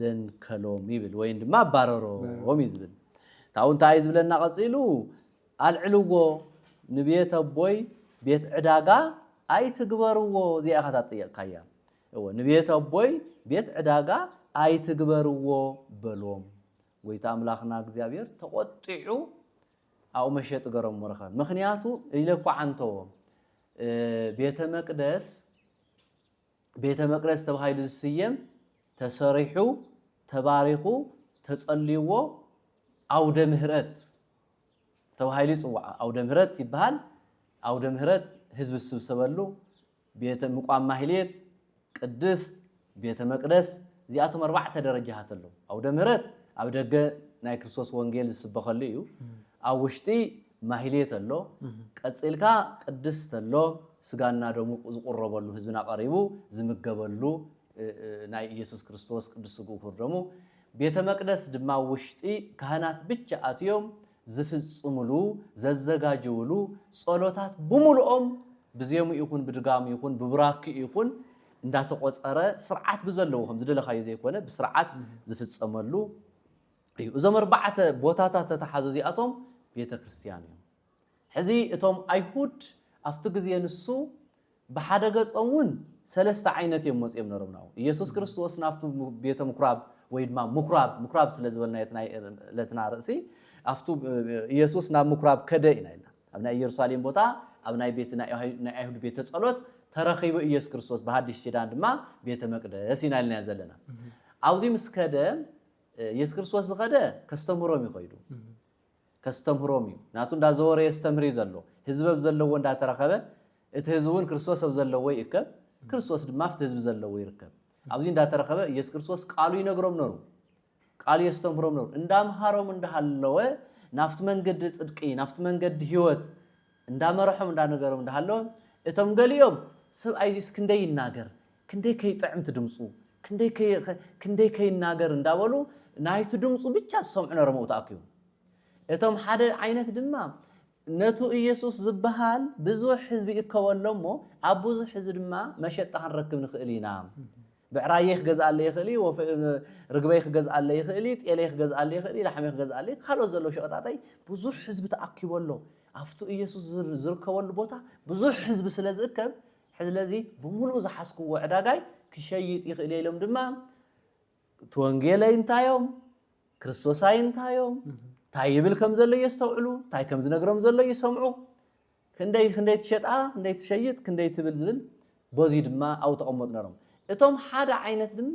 ደንከሎም ይብል ወይ ድማ ባረሮም ይዝብል ታውን ታይዝ ብለና ቀጽሉ አልዕልዎ ንቤት አቦይ ቤት ዕዳጋ አይትግበርዎ ዚያ ከተጠየቅካያ ንቤት አቦይ ቤት ዕዳጋ አይትግበርዎ በሎም ወይታ አምላኽና እግዚአብሔር ተቆጥዑ አው መሸጥ ገረም ወረኸ ምክንያቱ ኢለኩ አንቶ ቤተ መቅደስ ተባሂሉ ዝስየም ተሰሪሑ ተባሪኹ ተጸልይዎ አውደ ምህረት ተባሂሉ ይጽዋዕ አውደ ምህረት ይባሃል አውደ ምህረት ህዝብ ስብሰበሉ ቤተ ምቋም ማህሌት ቅድስት ቤተ መቅደስ ዚአቶም 4 ደረጃታት አለው አውደ ምህረት ኣብ ደገ ናይ ክርስቶስ ወንጌል ዝስበኸሉ እዩ ኣብ ውሽጢ ማህሌት አሎ ቀጽልካ ቅድስት አሎ ስጋና ደሙ ዝቁረበሉ ህዝብና ቀሪቡ ዝምገበሉ ናይ ኢየሱስ ክርስቶስ ቅዱስ ስጉው ደሙ ቤተ መቅደስ ድማ ውሽጢ ካህናት ብቻ አትዮም ዝፍጽሙሉ ዘዘጋጅውሉ ጸሎታት ብሙሉኦም ብዜሙ ይኹን ብድጋሙ ይኹን ብብራኪ ይኹን እንዳተቆጸረ ስርዓት ብዘለው ከም ዝደለኻዮ ዘይኮነ ብስርዓት ዝፍጸመሉ እዩ እዞም 4 ቦታታት ተተሓዙ ዚአቶም ቤተ ክርስቲያን እዩ ሕዚ እቶም አይሁድ after ጊዜ ንሱ በሓደ ገጾውን ሰለስተ ዓይነት የሞጽም ነሮምናው ኢየሱስ ክርስቶስ ናፍቱ ቤተ ምኩራብ ወይ ድማ ምኩራብ ስለዝበልና ለትና ርእሲ after ኢየሱስ ናብ ምኩራብ ከደ ኢናይና ኣብ ናይ ኢየሩሳሌም ቦታ ኣብ ናይ ቤት ናይ አይሁድ ቤተ ጸሎት ተረኺቡ ኢየሱስ ክርስቶስ በሐዲስ ኪዳን ድማ ቤተ መቅደስ ኢናልና ያዘለና አውዚ ምስከደ ኢየሱስ ክርስቶስ ዝኸደ ከስተምሮም ይቆይዱ ከስተምሮም እዩ ናቱ እንዳዘወረ የስተምሪ ዘሎ ህዝብ ዘለዎ እንዳተረኸበ እቲ ህዝቡን ክርስቶስ ዘለዎ ይከብ ክርስቶስ ድማ ፍት ህዝብ ዘለዎ ይርከብ አብዚ እንዳተረኸበ ኢየሱስ ክርስቶስ ቃሉ ይነግሮም ነሩ ቃሉ የስተምሮም ነሩ እንዳምሃሮም እንዳሃለወ ናፍት መንገድ ጽድቂ ናፍት መንገድ ህይወት እንዳመረሖም እንዳነገሮም እንዳሃለወ እቶም ገሊዮም ሰብ አይዚስ ክንደይ ይናገር ክንደይ ከይጥዕምት ድምጹ ክንደይ ከይናገር እንዳበሉ ናይቱ ድምጹ ብቻ ሰምዑ ነሮም ተአኪዩ እቶም ሓደ ዓይነት ድማ ነቱ ኢየሱስ ዝበሃል ብዙሕ ህዝቢ ይከወሎሞ ኣብ ብዙሕ ህዝቢ ድማ መሸጣ ክንረክብ ንኽእል ኢና ብዕራዬ ክገዛለ ይኽእል ርግበይ ክገዛለ ይኽእል ጤለይ ክገዛለ ይኽእል ላሕሜ ክገዛለ ካልኦት ዘሎ ሸቀጣጣይ ብዙሕ ህዝቢ ተኣኪበሎ ኣፍቱ ኢየሱስ ዝርከበሉ ቦታ ብዙሕ ህዝቢ ስለ ዝእከብ ስለዚ ብሙሉእ ዝሓስክዎ ዕዳጋይ ክሸይጥ ይኽእል ኢሎም ድማ ተወንጌለይ እንታዮም ክርስቶሳይ እንታዮም ታይ ይብል ከም ዘሎ ይስተውዕሉ ታይ ከም ዝነግሮም ዘሎ ይሰምዑ ክንደይ ትሸጣ ክንደይ ትሸይጥ ክንደይ ትብል ዝብል በዚ ድማ ኣው ተቀመጥ ነሮም እቶም ሓደ ዓይነት ድማ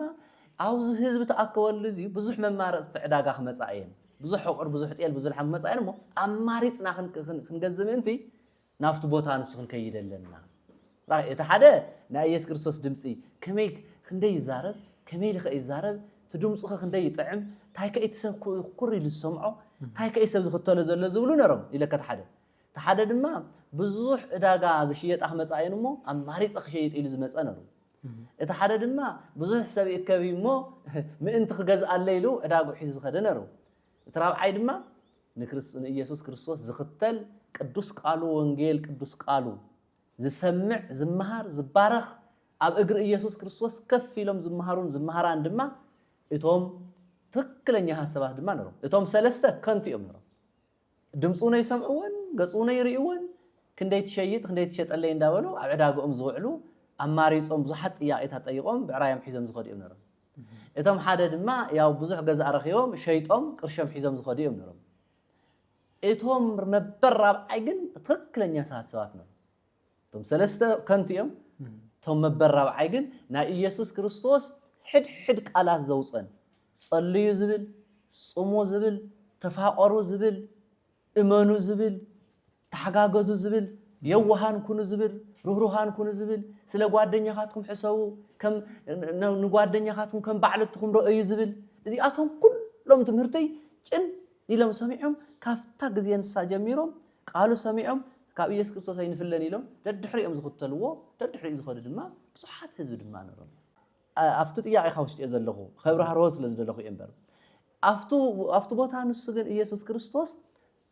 ኣውዝ ህዝብ ተኣከበሉ እዚ ብዙሕ መማረጽ ዕዳጋ ክመጻእየን ብዙሕ ሕቁር ብዙሕ ጤል ብዙሕ ሓም መጻእየን ሞ ኣማሪጽና ክንገዝም እንቲ ናፍቱ ቦታ ንስኹን ከይደለና ራይ እቲ ሓደ ናይ ኢየሱስ ክርስቶስ ድምጺ ከመይ ክንደይ ይዛረብ ከመይ ይዛረብ ትድምጽኸ ክንደይ ይጥዕም ታይ ከይትሰብ ኩሪ ልሰምዖ ታይ ከይሰብ ዝኽተሎ ዘሎ ዝብሉ ነሮም ኢለከት ሓደ ድማ ብዙሕ ዕዳጋ ዝሽየጣ መጻእየን ሞ ኣማሪጽ ክሸይጥ ኢሉ ዝመጸ ነሩ እቲ ሓደ ድማ ብዙሕ ሰብ ይከቢሞ ምእንቲ ክገዝኣለ ኢሉ ዕዳጉ ሒዙ ዝኸደ ነሩ እቲ ራብዓይ ድማ ንኢየሱስ ክርስቶስ ዝኽተል ቅዱስ ቃሉ ወንጌል ቅዱስ ቃሉ ዝሰምዕ ዝመሃር ዝባረኽ ኣብ እግሪ ኢየሱስ ክርስቶስ ከፍ ኢሎም ዝመሃሩን ዝመሃራን ድማ እቶም ትክክለኛ ሐሳባት ድማ ነሩ እቶም ሰለስተ ከንቲ እዮም ነሩ ድምጹነ ይሰምዑውን ገጹነ ይርእዩውን ክንደይ ትሸይጥ ክንደይ ትሸጠለይ እንዳበሉ ኣብ ዕዳጋኦም ዝውዕሉ ኣማሪጾም ብዙሓት ጥያቄታት ጠይቆም ብዕራዮም ሒዞም ዝኸዱ እዮም ነሩ እቶም ሓደ ድማ ያው ብዙሕ ገዛ ረኺቦም ሸይጦም ቅርሾም ሒዞም ዝኸዱ እዮም ነሩ እቶም መበራብዓይ ግን ትክክለኛ ሐሳባት ነሩ እቶም ሰለስተ ከንቲ እዮም እቶም መበራብዓይ ግን ናይ ኢየሱስ ክርስቶስ ሕድ ቃላት ዘውፀን ጸልዩ ዝብል ጽሙ ዝብል ተፋቀሩ ዝብል እመኑ ዝብል ተሓጋገዙ ዝብል የዋሃን ኩኑ ዝብል ሩህሩሃን ኩኑ ዝብል ስለ ጓደኛኻትኩም ሕሰቡ ከም ንጓደኛኻትኩም ከም ባዕልትኩም ረእዩ ዝብል እዚኣቶም ኩሎም ትምህርተይ ጭን ኢሎም ሰሚዖም ካፍታ ግዜ ንሳ ጀሚሮም ቃሉ ሰሚዖም ካብ ኢየሱስ ክርስቶስ ኣይንፍለን ኢሎም ደድሕሪኦም ዝኽተልዎ ደድሕሪ ዝኸዱ ድማ ብዙሓት ህዝቢ ድማ ነሮም ኣፍቱ ጥያቄ ውሽጢ ዘለኹ ኸብራህሮ ስለ ዝደለኹ እምበር ኣፍቱ ቦታ ንሱ ግን ኢየሱስ ክርስቶስ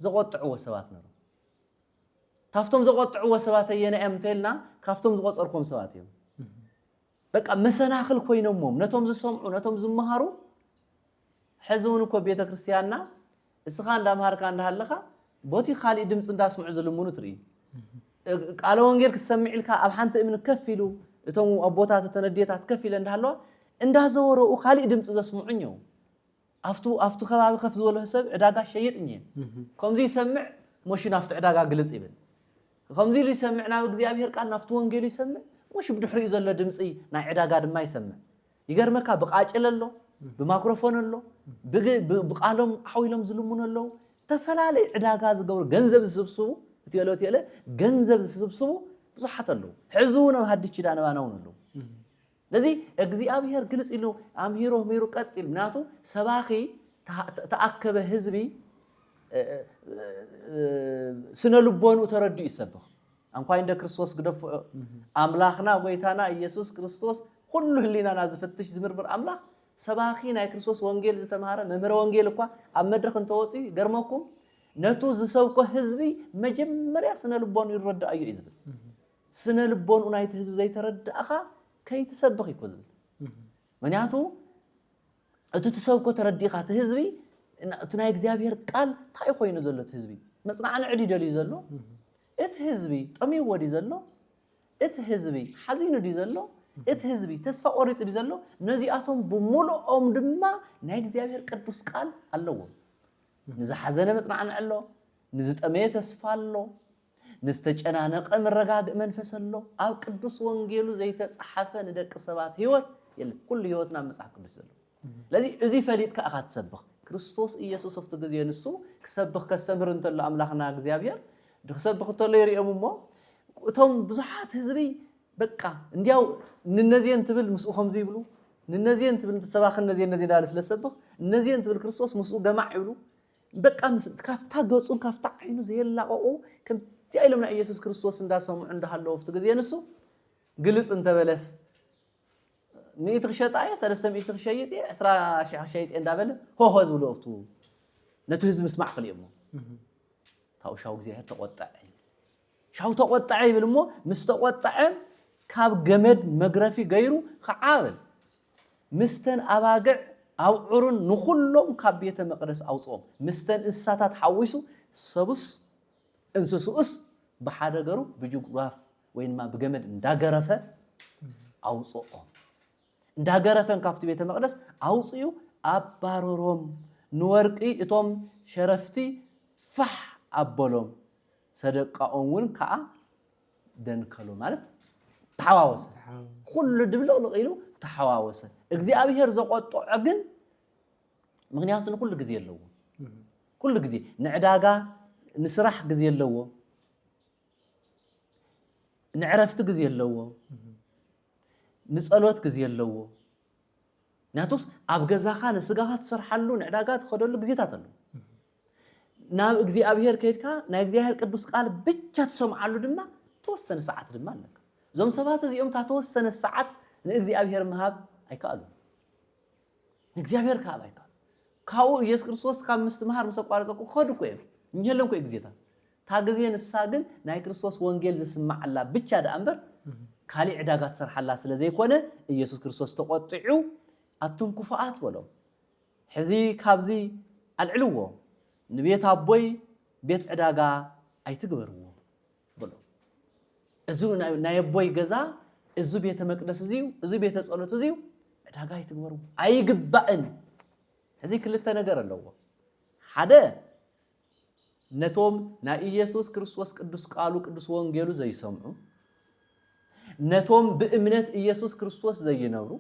ዘቆጥዕዎ ሰባት ነሩ ካፍቶም ዘቆጥዕዎ ሰባት የነአም ተልና ካፍቶም ዝቆፀርኩም ሰባት እዮም በቃ መሰናኽል ኮይኖም ነቶም ዝሰምዑ ነቶም ዝመሃሩ ሕዝውን እኮ ቤተ ክርስቲያንና እስኻ እንዳምሃርካ እንዳሃለኻ ቦቲ ኻሊእ ድምጽ እንዳስምዑ ዝልሙኑ ትርኢ ቃለ ወንጌል ክሰምዕልካ ኣብ ሓንቲ እምን ከፍ ኢሉ እቶም ኣቦታት ተነዴታት ከፍ ኢለ እንዳሃለዋ እንዳዘወረኡ ኻሊእ ድምጽ ዘስምዑኝ ኣፍቱ ከባቢ ከፍ ዝበለ ሰብ ዕዳጋ ሸይጥኝ ከምዚ ይሰምዕ ሞሽን ኣፍቱ ዕዳጋ ግልጽ ይብል ከምዚ ይሰምዕ ናብ እግዚአብሔር ቃል ናፍቱ ወንጌል ይሰምዕ ሞሽ ብድሕሪኡ ዘሎ ድምጽ ናይ ዕዳጋ ድማ ይሰምዕ ይገርመካ ብቃጭል ኣሎ ብማይክሮፎን ኣሎ ብቃሎም ሓዊሎም ዝልሙኑ ኣሎ ተፈላለየ ዕዳጋ ዝገብሩ ገንዘብ ዝስብስቡ እትየለ ገንዘብ ዝስብስቡ ብዙሓት ኣለዉ ሕዝቡን ኣብ ሓድሽ ኪዳን ባናውን ኣለዉ ለዚ እግዚአብሔር ግልጽ ኢሉ ኣምሂሮ ሜሩ ቀጥል ምናቱ ሰባኺ ተኣከበ ህዝቢ ስነ ልቦኑ ተረድኡ ይሰብኽ እንኳን እንደ ክርስቶስ ግደፍዑ አምላኽና ጎይታና ኢየሱስ ክርስቶስ ኩሉ ህሊናና ዝፍትሽ ዝምርምር አምላኽ ሰባኺ ናይ ክርስቶስ ወንጌል ዝተማሃረ መምህረ ወንጌል እኳ ኣብ መድረኽ እንተወፂ ገርመኩም ነቱ ዝሰብኮ ህዝቢ መጀመርያ ስነ ልቦኑ ይረዳእ እዩ ዝብል ስነ ልቦኑ ናይቲ ህዝቢ ዘይተረዳእኻ ከይትሰብኽ ይኮ ዝብል ምክንያቱ እቲ ትሰብኮ ተረዲእኻ እቲ ህዝቢ እቲ ናይ እግዚአብሔር ቃል ታይ ኮይኑ ዘሎ እቲ ህዝቢ መጽናዕን ዕዲ ደልዩ ዘሎ እቲ ህዝቢ ጠሚው ወዲ ዘሎ እቲ ህዝቢ ሓዚኑ ዲ ዘሎ እቲ ህዝቢ ተስፋ ቆሪጽ ዲ ዘሎ ነዚኣቶም ብሙሉኦም ድማ ናይ እግዚአብሔር ቅዱስ ቃል ኣለዎ ንዝሓዘነ መጽናዕን ኣሎ ንዝጠመየ ተስፋ ኣሎ ንዝተጨናነቀ መረጋግእ መንፈስ ኣሎ ኣብ ቅዱስ ወንጌሉ ዘይተጻሐፈ ንደቂ ሰባት ህይወት የለ ኩሉ ህይወትና መጽሐፍ ቅዱስ ዘሎ ለዚ እዚ ፈሊጥካ ኣኻ ትሰብኽ ክርስቶስ ኢየሱስ ኣብቲ ግዜ ንሱ ክሰብኽ ከስተምር እንተሎ ኣምላኽና እግዚአብሔር ድክሰብኽ እንተሎ ይርኦም እሞ እቶም ብዙሓት ህዝቢ በቃ እንዲያው ንነዚየን ትብል ምስኡ ከምዚ ይብሉ ንነዚየን ትብል ሰባኽ ነዚየን እንዳለ ስለሰብኽ ነዚየን ትብል ክርስቶስ ምስኡ ገማዕ ይብሉ በቃ ካፍታ ገጹን ካፍታ ዓይኑ ዘየላቀቁ ከምዚ ኢሎምና ኢየሱስ ክርስቶስ እንዳሰምዑ እንዳሃለዉ ኣብቲ ግዜ ንሱ ግልጽ እንተበለስ ميت خشيت آية سلسة ميت خشيت إيه عسرة خشيت إن دابل هو زولو أفتو نتوهز مسمع قليمه تاو شاو زي تقطع شاو تقطع بالمو مستقطع كاب جمد مغرفي غيرو خعابل مستن أباقع أو عرن نخلهم كاب بيت مقدس أو صوم مستن إنساتات حويسو سبس إنسوس بحدا غرو بجغراف وين ما بجمد نداغرفه أو صوم እንዳገረፈን ካፍቲ ቤተ መቅደስ አውጽዩ አባሮሮም ንወርቂ እቶም ሸረፍቲ ፈህ አበሎም ሰደቃውን ከአ ደንከሎ ማለት ተሐዋወሰ ኩሉ ድብለው ኢሉ ተሐዋወሰ እግዚአብሔር ዘቆጥዖ ግን ምክንያቱን ኩሉ ግዜ የለዎ ኩሉ ግዜ ንዕዳጋ ንስራሕ ግዜ የለዎ ንዕረፍቲ ግዜ የለዎ ንጸሎት ግዜ የለዎ ናቱስ ኣብ ገዛኻ ንስጋኻ ትሰርሓሉ ንዕዳጋ ትኸደሉ ግዜታት ኣሎ ናብ እግዚአብሔር ከይድካ ናይ እግዚአብሔር ቅዱስ ቃል ብቻ ትሰምዓሉ ድማ ተወሰነ ሰዓት ድማ ኣለካ ዞም ሰባት እዚኦም ተወሰነ ሰዓት ንእግዚአብሔር መሃብ ኣይከኣሉ ንእግዚአብሔር ካብ ኣይከኣሉ ካው ኢየሱስ ክርስቶስ ካብ ምስትምሃር ምስ ቋርጸኩ ከዱ ኮይም እንየለም ኮይ ግዜታት ታ ግዜ ንሳ ግን ናይ ክርስቶስ ወንጌል ዝስማዓላ ብቻ ዳእምበር ካሊ ዕዳጋ ትሰርሓላ ስለዘይኮነ ኢየሱስ ክርስቶስ ተቆጥዑ ኣቱም ኩፋኣት ወሎም ሕዚ ካብዚ አልዕልዎ ንቤት አቦይ ቤት ዕዳጋ ኣይትግበርዎ ብሎ እዙ ናይ አቦይ ገዛ እዙ ቤተ መቅደስ እዚው እዙ ቤተ ጸሎት እዚው ዕዳጋ ኣይትግበርዎ ኣይግባእን ሕዚ ክልተ ነገር ኣለዎ ሓደ ነቶም ናይ ኢየሱስ ክርስቶስ ቅዱስ ቃሉ ቅዱስ ወንጌሉ ዘይሰምዑ ነቶም በእምነት ኢየሱስ ክርስቶስ ዘይነብሩ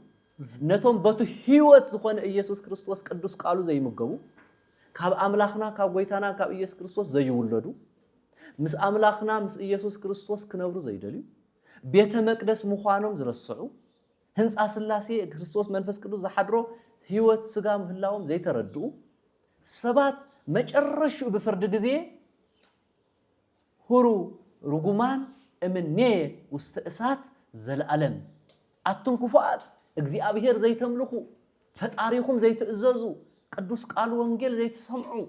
ነቶም በቱ ህይወት ዝኾነ ኢየሱስ ክርስቶስ ቅዱስ ቃሉ ዘይምገቡ ካብ አምላኽና ካብ ጎይታና ካብ ኢየሱስ ክርስቶስ ዘይውለዱ ምስ አምላኽና ምስ ኢየሱስ ክርስቶስ ክነብሩ ዘይደልዩ ቤተ መቅደስ ምዃኖም ዝረስዑ ህንጻ ስላሴ ክርስቶስ መንፈስ ቅዱስ ዝሓድሮ ህይወት ስጋ ምህላዎም ዘይተረድኡ ሰባት መጨረሻው በፍርድ ጊዜ ሁሩ ርጉማን እምኔ ውስተ እሳት ዘለዓለም አቱም ኩፋት እግዚአብሔር ዘይተምልኹ ፈጣሪኹም ዘይትእዘዙ ቅዱስ ቃል ወንጌል ዘይትሰምዑ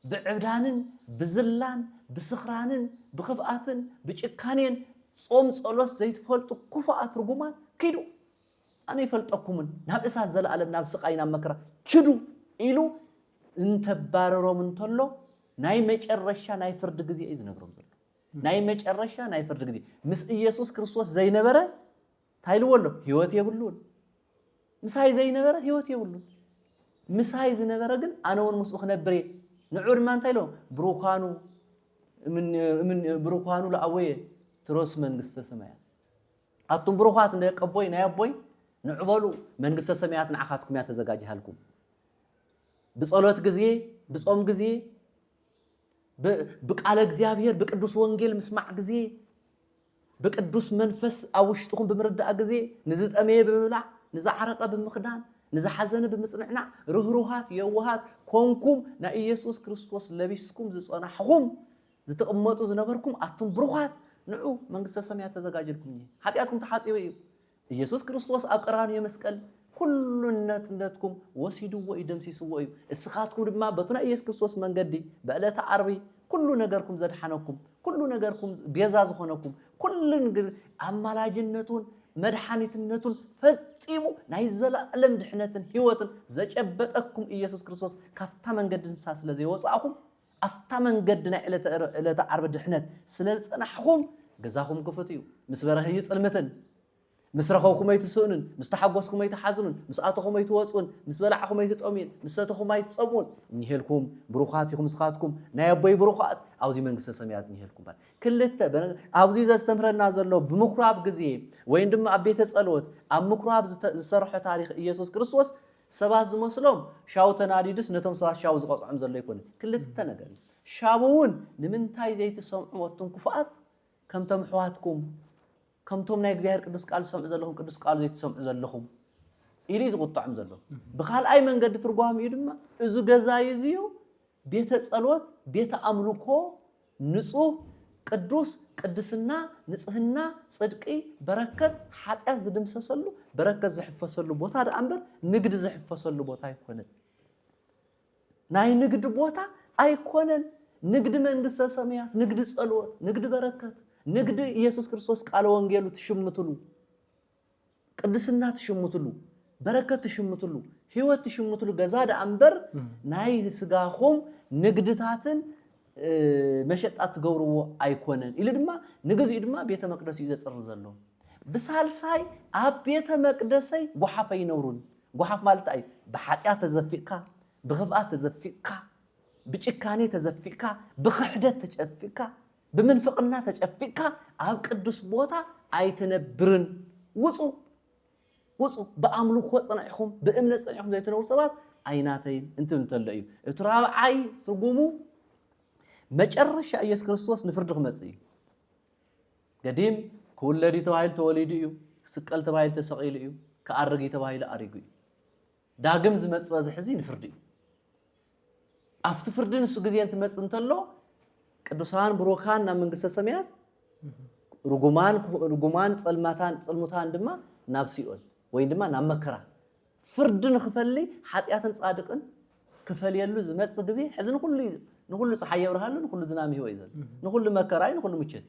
ብዕብዳንን ብዝላን ብስኽራንን ብኽፍኣትን ብጭካኔን ጾም ጸሎት ዘይትፈልጡ ኩፋት ርጉማን ኪዱ ኣነ ይፈልጠኩምን ናብ እሳት ዘለዓለም ናብ ስቃይ ናብ መከራ ኪዱ ኢሉ እንተባረሮም እንተሎ ናይ መጨረሻ ናይ ፍርድ ጊዜ እዩ ዝነግሮም ዘሎ ናይ መጨረሻ ናይ ፍርድ ጊዜ ምስ ኢየሱስ ክርስቶስ ዘይነበረ ታይልወሎ ህይወት የብሉን ምሳይ ዘይነበረ ህይወት የብሉን ምሳይ ዝነበረ ግን ኣነውን ምስኡ ክነብር ንዑ ድማ እንታይ ኢሎም ብሩካኑ ለኣወየ ትሮስ መንግስተ ሰማያት ኣቱም ብሩኻት እንደቀቦይ ናይ ኣቦይ ንዕበሉ መንግስተ ሰማያት ንዓኻትኩም እያ ተዘጋጅሃልኩም ብጸሎት ጊዜ ብጾም ጊዜ بقال እግዚአብሔር بقدوس ወንጌል مسمع ጊዜ بقدوس መንፈስ አውሽጥኩም በመረዳእ ጊዜ ንዝጠመየ በመብላዕ ንዝዓረቀ በመخدان ንዝሐዘነ በመጽንዕና ሩህሩሃት የዋሃት ኮንኩም ና ኢየሱስ ክርስቶስ ለቢስኩም ዝጸናሕኩም ዝተቀመጡ ዝነበርኩም አቱም ብሩኻት ንዑ መንግስተ ሰማያት ተዘጋጅልኩም ኃጢአትኩም ተሐጽዩ ኢየሱስ ክርስቶስ አቀራን የመስቀል ኩሉነትነትኩም ወሲዱዎ ይደምሲስዎ እዩ እስኻትኩም ድማ በቱና ኢየሱስ ክርስቶስ መንገዲ በእለተ ዓርቢ ኩሉ ነገርኩም ዘድሐነኩም ኩሉ ነገርኩም ቤዛ ዝኾነኩም ኩሉ ነገር አማላጅነቱን መድኃኒትነቱን ፈጽሙ ናይ ዘላለም ድሕነትን ህይወትን ዘጨበጠኩም ኢየሱስ ክርስቶስ ካፍታ መንገድን ሳስለ ዘይወጻኹም አፍታ መንገድ ናይ እለተ ዓርቢ ድሕነት ስለ ጽናሕኩም ገዛኹም ክፍት እዩ ምስ በረህ ይጽልምትን مسرخوكم يتسونن مستحقوسكم يتحزنون مسأتكم يتوصون مسبلعكم يتطمين مساتكم يتصمون نيهلكم بروخاتكم مسخاتكم نايبوي بروخات اوزي منغسተ ሰማያት نيهلكم ባል ክልተ አብዚ ዘስተምረና ዘሎ በመኩራብ ጊዜ ወይም ድማ አቤተ ጸሎት አብ መኩራብ ዝሰርሐ ታሪኽ ኢየሱስ ክርስቶስ ሰባት ዝመስሎም ሻው ተናዲድስ ነቶም ሰባት ሻው ዝቆጽዑም ዘሎ ይኮን ክልተ ነገር ሻቡውን ንምንታይ ዘይተሰምዑ ወጥቶም ኩፋት ከምቶም ሕዋትኩም ከምቶም ናይ እግዚአብሔር ቅዱስ ቃል ሰምዑ ዘለኹም ቅዱስ ቃል ዘይተሰምዑ ዘለኹም ኢሊ ዝቁጣዕም ዘሎ ብኻልኣይ መንገዲ ትርጓም እዩ ድማ እዚ ገዛ ይዝዩ ቤተ ጸሎት ቤተ አምልኮ ንጹህ ቅዱስ ቅድስና ንጽህና ጽድቂ በረከት ኃጢአት ዝድምሰሰሉ በረከት ዝሕፈሰሉ ቦታ ደአምበር ንግድ ዝሕፈሰሉ ቦታ አይኮነን ናይ ንግድ ቦታ አይኮነን ንግድ መንግስተ ሰማያት ንግድ ጸሎት ንግድ በረከት ንግድ ኢየሱስ ክርስቶስ ቃል ወንጌሉ ተሽምቱሉ ቅድስና ተሽምቱሉ በረከት ተሽምቱሉ ህይወት ተሽምቱሉ ገዛደ አንበር ናይ ስጋኹም ንግድታትን መሸጣት ገውርዎ አይኮነን ኢሉ ድማ ንግዚ ድማ ቤተ መቅደስ ይዘጽር ዘሎ ብሳልሳይ አብ ቤተ መቅደሰይ ጎሓፈይ ነውሩን ጎሓፍ ማለት አይ በኃጢአት ተዘፊካ በኽፍአት ተዘፊካ በጭካኔ ተዘፊካ በክህደት ተጨፊካ በመንፈቅና ተጨፊካ አብ ቅዱስ ቦታ አይተነብርን ውጹ በአምልኮ ጸናይኹም በእምነት ጸናይኹም ዘይተነብሩ ሰባት አይናተይ እንትን ተለዩ እትራብዓይ ትርጉሙ መጨረሻ ኢየሱስ ክርስቶስ ንፍርድ ክመጽ እዩ ገዲም ከወለዲ ተባሂል ተወሊዱ እዩ ስቀል ተባሂል ተሰቂሉ እዩ ከአርጊ ተባሂል አሪጉ እዩ ዳግም ዝመጽ ዝሕዚ ንፍርድ እዩ አፍቲ ፍርድን እሱ ጊዜ እንትመጽ እንተሎ ቅዱሳን ብሩካን ና መንግስተ ሰማያት ርጉማን ጸልሙታን ድማ ናብ ሲኦል ወይ ድማ ናብ መከራ ፍርድን ክፈሊ ኃጢአትን ጻድቅን ክፈልየሉ ዝመጽ ጊዜ ሕዝን ንኩሉ ፀሐይ ይብርሃሉ ንኩሉ ዝናም ይወይ ዘል ንኩሉ መከራይ ንኩሉ ምቸት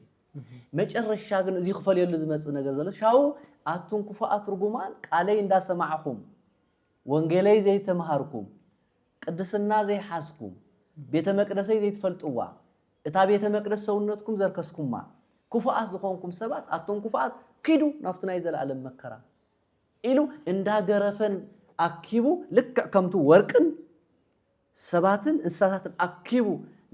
መጨረሻ ግን እዚ ክፈልየሉ ዝመጽ ነገር ዘሎ ሻው አቱን ኩፋአት ርጉማን ቃለይ እንዳሰማዕኩም ወንጌለይ ዘይተማሃርኩም ቅድስና ዘይሐስኩም ቤተ መቅደሰይ ዘይትፈልጥዋ እታ ቤተ መቅደስ ሰውነትኩም ዘርከስኩማ ኩፋአት ዝኾንኩም ሰባት አቱን ኩፋአት ኪዱ ናፍትናይ ዘላለም መከራ ኢሉ እንዳገረፈን አኪቡ ልክ ከምቱ ወርቅን ሰባትን እንስሳታትን አኪቡ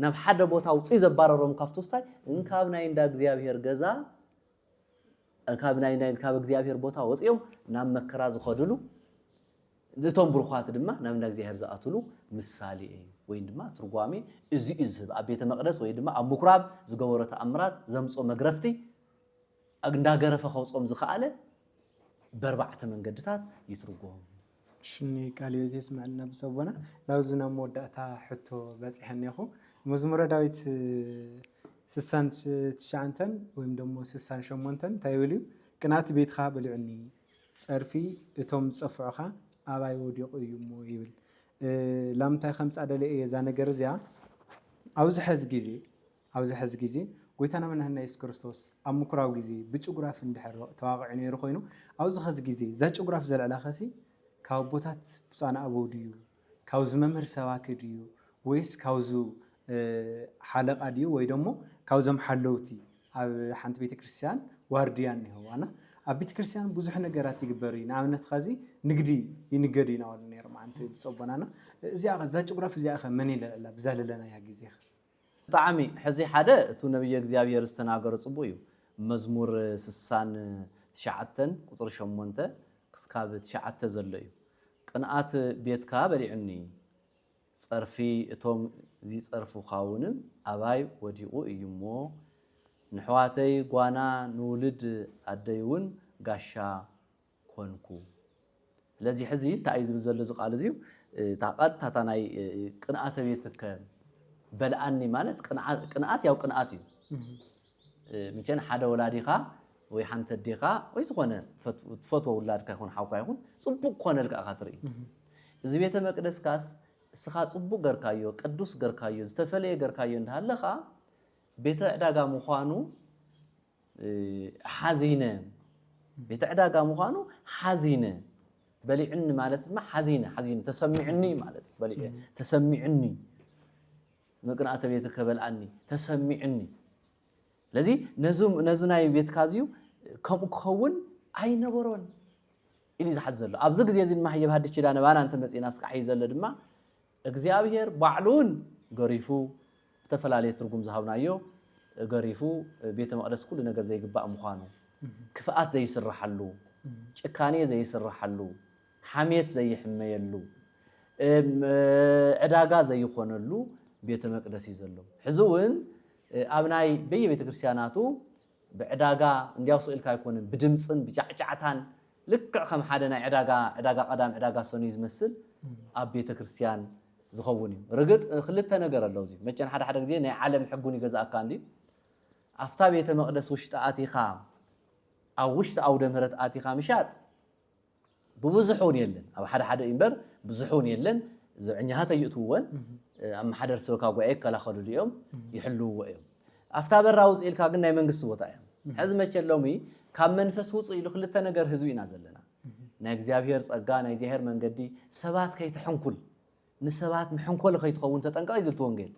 ናብ ሓደ ቦታ ውጪ ዘባረሮም ካፍቶስታይ እንካብ ናይ እንዳ እግዚአብሔር ገዛ ካብ እግዚአብሔር ቦታ ወጪዮም ናብ መከራ ዝኸድሉ እቶም ብሩኻት ድማ ናብ እንዳ እግዚአብሔር ዝኣትሉ ምሳሌ ወይ ድማ ትርጓሜ እዚ ዝህብ ኣብ ቤተ መቅደስ ወይ ድማ ኣብ ምኩራብ ዝገበሮ ተኣምራት ዘምጾ መግረፍቲ እንዳገረፈ ኸውጾም ዝኸኣለ በርባዕተ መንገድታት ይትርጎም ሽኒ ቃልዮት ይስማዕልና ብሰቦና ላውዝና መወዳእታ ሕቶ በጽሐነኹ መዝሙረ ዳዊት 69 ወይም ደግሞ 68 ታይብልዩ ቅናት ቤትኻ በልዕኒ ጸርፊ እቶም ጽፍዑኻ አባይ ወዲቁ እዩሞ ይብል ላምታይ ከምጻ ደለ እዛ ነገር እዚያ አውዝ ሕዝ ጊዜ ጎይታና መናህና ኢየሱስ ክርስቶስ ኣብ ምኩራብ ጊዜ ብጭጉራፍ እንድሕር ተዋቅዕ ነይሩ ኮይኑ አውዝ ሕዝ ጊዜ ዛ ጭጉራፍ ዘልዕላ ኸሲ ካብ ቦታት ብጻና አበው ድዩ ካውዝ መምህር ሰባኪ ድዩ ወይስ ካውዙ ሓለቃ ድዩ ወይ ደሞ ካውዞም ሓለውቲ ኣብ ሓንቲ ቤተክርስትያን ዋርድያን ይህዋና ኣብ ቤተክርስትያን ብዙሕ ነገራት ይግበር እዩ ንኣብነት ኸዚ ንግዲ ይንገድ ይናወል ነይሩ ማዓንቲ ብፀቦናና እዚኣ ዛ ጭጉራፍ እዚኣ ኸ መን ይለላ ብዛለለና ያ ግዜ ኸ ብጣዕሚ ሕዚ ሓደ እቱ ነብየ እግዚአብሔር ዝተናገረ ጽቡቅ እዩ መዝሙር 69 ቁጥሪ 8 ክስካብ 9 ዘሎ እዩ ቅንኣት ቤትካ በሊዕኒ ጸርፊ እቶም እዚ ጸርፉ ኻውንም ኣባይ ወዲቁ እዩሞ ንሕዋተይ ጓና ንውልድ ኣደይውን ጋሻ ኮንኩ ለዚ ሕዚ እንታይ ዝብል ዘሎ ዝቃል እዚ ታቀት ታታናይ ቅንኣት ቤትከ በልዓኒ ማለት ቅንኣት ያው ቅንኣት እዩ ምቸን ሓደ ወላዲኻ ወይ ሓንቲ ዲኻ ወይ ዝኾነ ትፈትዎ ውላድካ ይኹን ሓውካ ይኹን ጽቡቅ ኮነ ልቃኻ ትርኢ እዚ ቤተ መቅደስካስ እስኻ ጽቡቅ ገርካዮ ቅዱስ ገርካዮ ዝተፈለየ ገርካዮ እንዳሃለኻ ቤተ ዕዳጋ ምዃኑ ሓዚነ ቤተ ዕዳጋ ምዃኑ ሓዚነ በሊዕኒ ማለት ድማ ሓዚነ ተሰሚዕኒ ማለት በሊዕ ተሰሚዕኒ መቅንኣተ ቤት ከበልዓኒ ተሰሚዕኒ ለዚ ነዙ ናይ ቤት ካዝዩ ከምኡ ክኸውን ኣይነበሮን ኢሊ ዝሓዝ ዘሎ ኣብዚ ግዜ እዚ ድማ ህየብ ሃድሽ ኪዳነ ባና እንተ መፂና ስካዕ ዘሎ ድማ እግዚአብሔር ባዕሉን ገሪፉ ተፈላለየ ትርጉም ዝሃብናዮ ገሪፉ ቤተ መቅደስ ኩሉ ነገር ዘይግባእ ምዃኑ ክፍኣት ዘይስራሐሉ ጭካኔ ዘይስራሐሉ ሓሜት ዘይሕመየሉ ዕዳጋ ዘይኾነሉ ቤተ መቅደስ እዩ ዘሎ ሕዚ እውን ኣብ ናይ በየቤተ ክርስቲያናቱ ብዕዳጋ እንዲያው ስኢልካ ኣይኮነን ብድምፅን ብጫዕጫዕታን ልክዕ ከም ሓደ ናይ ዕዳጋ ቀዳም ዕዳጋ ሰኑ ዝመስል ኣብ ቤተ ክርስቲያን ዝኸውን እዩ ርግጥ ክልተ ነገር ኣለዎ እዚ መጨን ሓደ ግዜ ናይ ዓለም ሕጉን ይገዛእካ እንዲ ኣፍታ ቤተ መቅደስ ውሽጢ ኣቲኻ ኣብ ውሽጢ ኣውደ ምህረት ኣቲኻ ምሻጥ ብብዙሑን የለን ኣብ ሓደ እምበር ብዙሑን የለን ዘዕኛሃት ኣይእትውወን ኣብ ማሕደር ሰብካ ጉባኤ ከላኸሉሉ እዮም ይሕልውዎ እዮም ኣፍታ በራ ውፅእ ኢልካ ግን ናይ መንግስቲ ቦታ እዮም ሕዚ መቸሎሚ ካብ መንፈስ ውፅእ ኢሉ ክልተ ነገር ህዝቢ ኢና ዘለና ናይ እግዚአብሔር ጸጋ ናይ እግዚአብሔር መንገዲ ሰባት ከይተሐንኩል ንሰባት ምሕንኮል ከይትኸውን ተጠንቀቕ ይዝልት ወንጌል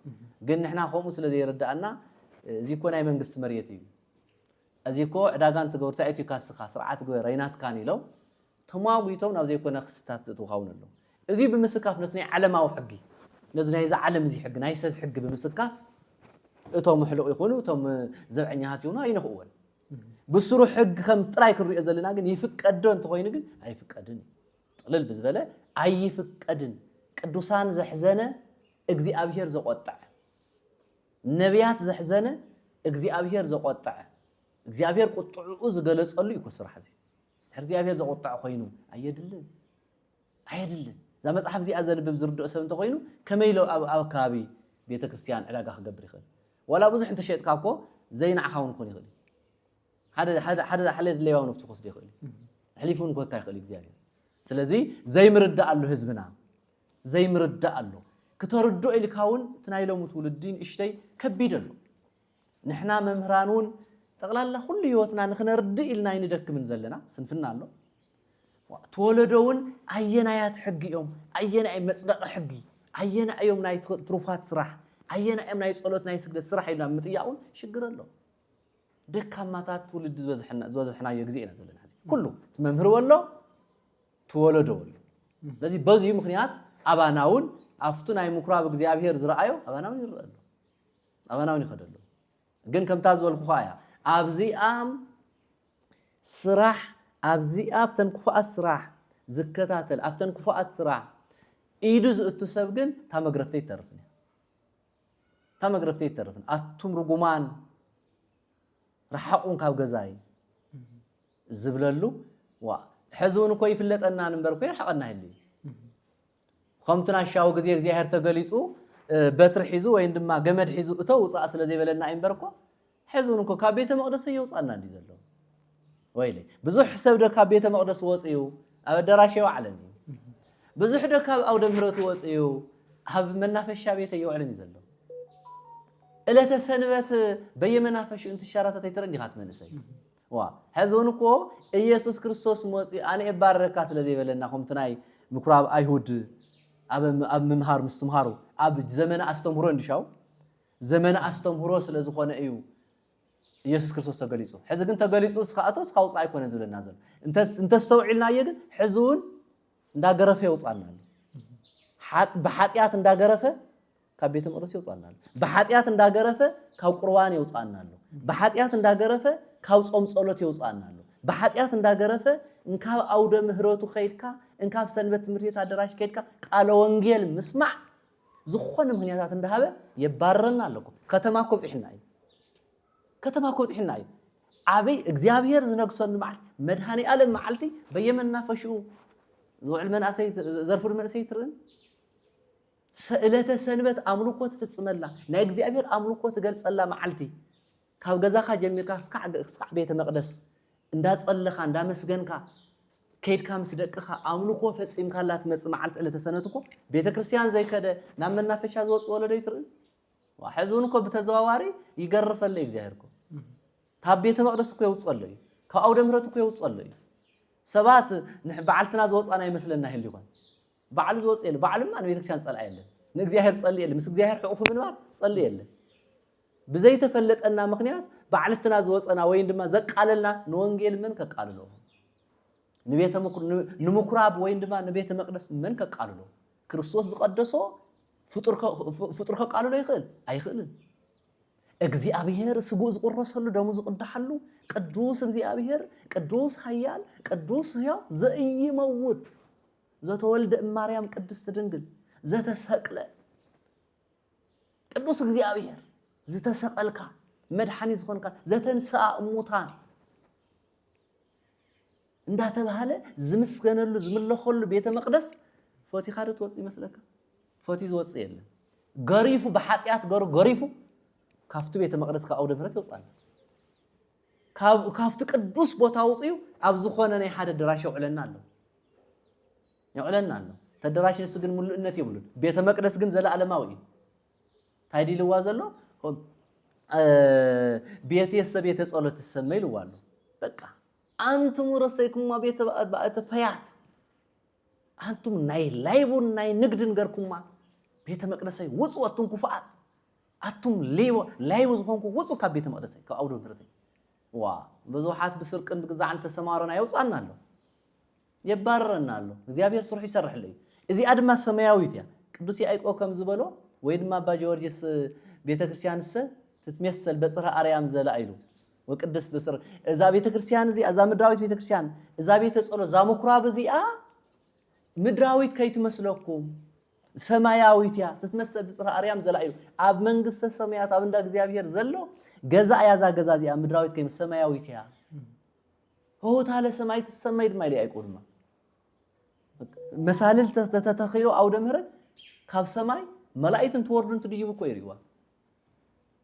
ግን ንሕና ከምኡ ስለ ዘይረዳእና እዚ ኮ ናይ መንግስቲ መርየት እዩ እዚ ኮ ዕዳጋን ትገብርታ ኤቲካስኻ ስርዓት ግበር ረይናትካን ኢሎም ተሟጉይቶም ናብ ዘይኮነ ክስታት ዝእትውኻውን ኣሎ እዚ ብምስካፍ ነቲ ናይ ዓለማዊ ሕጊ ነዚ ናይ ዓለም እዚ ሕጊ ናይ ሰብ ሕጊ ብምስካፍ እቶም ሕልቕ ይኹኑ እቶም ዘብዐኛሃት ይኹኑ ኣይንኽእወን ብስሩ ሕጊ ከም ጥራይ ክንሪኦ ዘለና ግን ይፍቀዶ እንተኮይኑ ግን ኣይፍቀድን ጥልል ብዝበለ ኣይፍቀድን ቅዱሳን ዘሕዘነ እግዚአብሔር ዘቆጣዕ ነቢያት ዘሕዘነ እግዚአብሔር ዘቆጣዕ እግዚአብሔር ቁጥዑ ዝገለጸሉ ይኮ ስራሕ እዚ እግዚአብሔር ዘቆጣዕ ኮይኑ ኣይድልን ዛ መጽሓፍ እዚ ኣዘንብብ ዝርድኦ ሰብ እንተኮይኑ ከመይሎ ኣብ ከባቢ ቤተ ክርስቲያን ዕዳጋ ክገብር ይኽእል ወላ ብዙሕ እንተሸጥካ እኮ ዘይናዕኻውን ኮን ይኽእል ሓደ ድሌዋው ነፍቱ ክወስድ ይኽእል ሕሊፉን ክወካ ይኽእል እግዚአብሔር ስለዚ ዘይምርዳእ ኣሎ ህዝብና ዘይምርዳእ ኣሎ ክተርድኦ ኢልካውን ትናይሎም ትውልዲን እሽተይ ከቢድ ኣሎ ንሕና መምህራኑን ጠቕላላ ኩሉ ህይወትና ንኽነርድእ ኢልና ይንደክምን ዘለና ስንፍና ኣሎ ተወለዶውን ኣየናያት ሕጊ እዮም ኣየናይ መጽደቕ ሕጊ ኣየናዮም ናይ ትሩፋት ስራሕ ኣየናዮም ናይ ጸሎት ናይ ስግደት ስራሕ ኢልና ምጥያውን ሽግር ኣሎ ደካማታት ትውልድ ዝበዝሕናዮ ግዜ ኢና ዘለና ኩሉ መምህር ወሎ ተወለዶ ወሎ ስለዚ በዚሁ ምክንያት ኣባናውን ኣፍቱ ናይ ምኩራብ እግዚአብሔር ዝረአዮ ኣባናውን ይረአሉ ኣባናውን ይኸደሉ ግን ከምታ ዝበልኩ እያ ኣብዚኣም ስራሕ ኣብዚኣ ኣፍተን ክፉኣት ስራሕ ዝከታተል ኣፍተን ክፉኣት ስራሕ ኢዱ ዝእቱ ሰብ ግን ታ መግረፍተይ ይተርፍን ኣቱም ርጉማን ረሓቁን ካብ ገዛይ ዝብለሉ ሕዝውን እኮ ይፍለጠና ንበር እኮ ይርሓቐና ይህሉ ከምቲ ናሻው ግዜ እግዚአብሔር ተገሊጹ በትሪ ሒዙ ወይ ድማ ገመድ ሒዙ እተው ውፃእ ስለ ዘይበለና እምበር እኮ ሕዝውን እኮ ካብ ቤተ መቅደስ የውፃና እንዲ ዘሎ ወይለ ብዙሕ ሰብ ደ ካብ ቤተ መቅደስ ወፅዩ ኣብ ኣዳራሽ ይዋዕለኒ ብዙሕ ደ ካብ ኣውደ ምህረት ወፅዩ ኣብ መናፈሻ ቤት ይዋዕለኒ ዘሎ እለተ ሰንበት በየመናፈሻው እንትሻራታት ይተረን ዲኻት መንሰይ ሕዝውን እኮ ኢየሱስ ክርስቶስ ሞፂ ኣነ ባረካ ስለ ዘይበለና ከምቲ ናይ ምኩራብ ኣይሁድ ኣብ ምምሃር ምስትምሃሩ ኣብ ዘመነ ኣስተምህሮ እንዲሻው ዘመነ ኣስተምህሮ ስለ ዝኾነ እዩ ኢየሱስ ክርስቶስ ተገሊጹ ሕዚ ግን ተገሊጹ ስኻኣቶስ ካውፃ ኣይኮነን ዝብለና ዘሎ እንተስተውዒልናዮ ግን ሕዚ እውን እንዳገረፈ ይውፃልና ብሓጢያት እንዳገረፈ ካብ ቤተ መቅደስ ይውፃልና ብሓጢያት እንዳገረፈ ካብ ቁርባን ይውፃልና ብሓጢያት እንዳገረፈ ካብ ጾም ጸሎት ይውፃልና ብሓጢያት እንዳገረፈ እንካብ ኣውደ ምህረቱ ኸይድካ እንካብ ሰንበት ትምህርት ቤት አዳራሽ ኸይድካ ቃለ ወንጌል ምስማዕ ዝኾነ ምክንያታት እንዳሃበ የባረረና ኣለኩ ከተማ ኮብጽሕና እዩ ከተማ ኮብጽሕና እዩ ዓበይ እግዚአብሔር ዝነግሶን መዓልቲ መድኃኒ ዓለም መዓልቲ በየመናፈሽኡ ዝውዕል መንእሰይ ዘርፍር መንእሰይ ትርን ሰእለተ ሰንበት አምልኮ ትፍጽመላ ናይ እግዚአብሔር አምልኮ ትገልጸላ መዓልቲ ካብ ገዛኻ ጀሚርካ እስካዕ ቤተ መቅደስ እንዳጸለኻ እንዳመስገንካ ከይድካ ምስ ደቅኻ አምልኮ ፈጽምካላ ትመጽእ መዓልቲ ዕለተ ሰንበት እኮ ቤተ ክርስቲያን ዘይከደ ናብ መናፈሻ ዝወጽእ ወለዶ ይትርን ሕዝውን እኮ ብተዘዋዋሪ ይገርፈለ እግዚአብሔር እኮ ካብ ቤተ መቅደስ እኮ ይውጸለ እዩ ካብ ኣውደ ምህረት እኮ ይውጸለ እዩ ሰባት በዓልትና ዝወጻና ይመስለና ይህል ይሆን በዓል ዝወጽ የለ በዓልማ ንቤተ ክርስቲያን ጸልዓ የለ ንእግዚአብሔር ጸልይ የለ ምስ እግዚአብሔር ሕቁፍ ምንባር ጸልይ የለ ብዘይተፈለጠና ምክንያት በዓልትና ዝወጸና ወይ ድማ ዘቃለልና ንወንጌል ምን ከቃልሎ ንምኩራብ ወይ ድማ ንቤተ መቅደስ ምን ከቃልሎ ክርስቶስ ዝቀደሶ ፍጡር ከቃልሎ ይኽእል አይኽእልን እግዚአብሔር ስጉእ ዝቁረሰሉ ደሙ ዝቅዳሐሉ ቅዱስ እግዚአብሔር ቅዱስ ኃያል ቅዱስ ሕያው ዘኢይመውት ዘተወልደ ማርያም ቅድስት ድንግል ዘተሰቅለ ቅዱስ እግዚአብሔር ዝተሰቀልካ መድኃኒ ዝኾንካ ዘተንስአ እሙታን እንዳተባሃለ ዝምስገነሉ ዝምለኸሉ ቤተ መቅደስ ፎቲ ካደ ትወጽእ ይመስለካ ፎቲ ዝወጽእ የለ ገሪፉ በኃጢአት ገሪፉ ካፍቱ ቤተ መቅደስ ከአውደ ምህረት ይወጻል ካፍቱ ቅዱስ ቦታ ውጽዩ ኣብ ዝኾነ ናይ ሓደ ድራሽ ይውዕለና ኣሎ ተደራሽ ንስ ግን ሙሉእነት ይብሉን ቤተ መቅደስ ግን ዘለዓለማዊ እዩ ታይዲ ልዋ ዘሎ ቤት የሰብ ቤተ ጸሎት ተሰመይ ልዋሉ በቃ አንቱም ረሰይኩማ ቤተ ባእተ ፈያት አንቱም ናይ ላይቡን ናይ ንግድን ገርኩማ ቤተ መቅደሰይ ውጹ አቱም ኩፋት አቱም ላይቡ ዝኾንኩ ውጹ ካብ ቤተ መቅደሰይ ካብ ኣውደ ምህረት ዋ ብዙሓት ብስርቅን ብግዛዕን ተሰማረና ይውጻና ኣሎ የባረረና ኣሎ እግዚአብሔር ስሩሕ ይሰርሕልይ እዚ ኣድማ ሰማያዊት ያ ቅዱስ ያዕቆብ ከም ዝበሎ ወይ ድማ አባ ጊዮርጊስ ቤተ ክርስቲያንሰ ትትመሰል በጽርሐ አርያም ዘላኢሉ ወቅዱስ በጽር እዛ ቤተ ክርስቲያን እዚ እዛ ምድራዊት ቤተ ክርስቲያን እዛ ቤተ ጸሎት ዛ ምኩራብ እዚኣ ምድራዊት ከይትመስለኩም ሰማያዊት ያ ትትመሰል በጽርሐ አርያም ዘላኢሉ ኣብ መንግስተ ሰማያት ኣብ እንዳ እግዚአብሔር ዘሎ ገዛ ያዛ ገዛ እዚኣ ምድራዊት ከይም ሰማያዊት ያ ሆታ ለሰማይ ተሰማይ ድማ ይልይ አይቆድማ መሳልል ተተኺሎ ኣውደ ምህረት ካብ ሰማይ መላእክትን ትወርዱን ትድይቡ እኮ ይሪዋ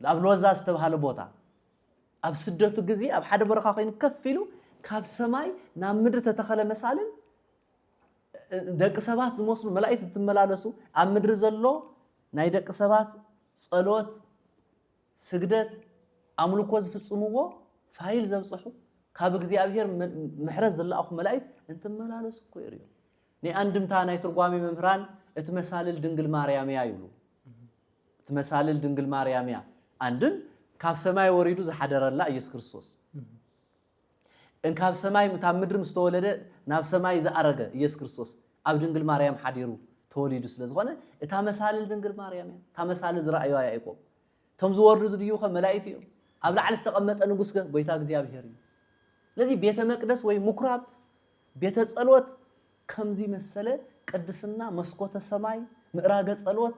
ኣብ ሎዛ ዝተባሃለ ቦታ ኣብ ስደቱ ግዜ ኣብ ሓደ በረኻ ኮይኑ ከፍ ኢሉ ካብ ሰማይ ናብ ምድሪ ተተኸለ መሳልል ደቂ ሰባት ዝመስሉ መላእክት ትመላለሱ ኣብ ምድሪ ዘሎ ናይ ደቂ ሰባት ጸሎት ስግደት ኣምልኮ ዝፍጽምዎ ፋይል ዘብጽሑ ካብ እግዚአብሔር ምሕረት ዝላኣኹ መላእክት እንትመላለሱ እኮ ይሪዩ ንኣንድምታ ናይ ትርጓሜ መምህራን እትመሳልል ድንግል ማርያም ያ ይብሉ እትመሳልል ድንግል ማርያም ያ አንድን ካብ ሰማይ ወሪዱ ዝሓደረላ ኢየሱስ ክርስቶስ እንካብ ሰማይ ታብ ምድሪ ምስተወለደ ናብ ሰማይ ዝኣረገ ኢየሱስ ክርስቶስ ኣብ ድንግል ማርያም ሓዲሩ ተወሊዱ ስለዝኾነ እታ መሳልል ድንግል ማርያም ያ ታ መሳልል ዝራእዩ ያዕቆብ ቶም ዝወርዱ ዝድዩ መላእክት እዮም ኣብ ላዕሊ ዝተቐመጠ ንጉስ ጎይታ እግዚአብሔር እዩ ለዚ ቤተ መቅደስ ወይ ምኩራብ ቤተ ጸሎት ከምዚ መሰለ ቅድስና መስኮተ ሰማይ ምዕራገ ጸሎት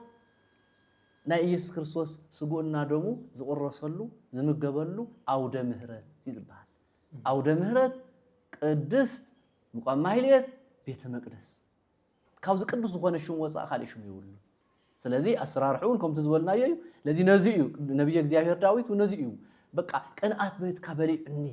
ናይ ኢየሱስ ክርስቶስ ስጉእና ደሙ ዝቁረሰሉ ዝምገበሉ ኣውደ ምህረት ይዝባል ኣውደ ምህረት ቅድስት ምቋም ማህሌት ቤተ መቅደስ ካብዚ ቅዱስ ዝኾነ ሽም ወፃእ ካልእ ሽም ይውሉ ስለዚ ኣሰራርሑን ከምቲ ዝበልናዮ እዩ ለዚ ነዚ እዩ ነብይ እግዚአብሔር ዳዊት ነዚ እዩ በቃ ቀንኣት ቤትካ በሊዕኒ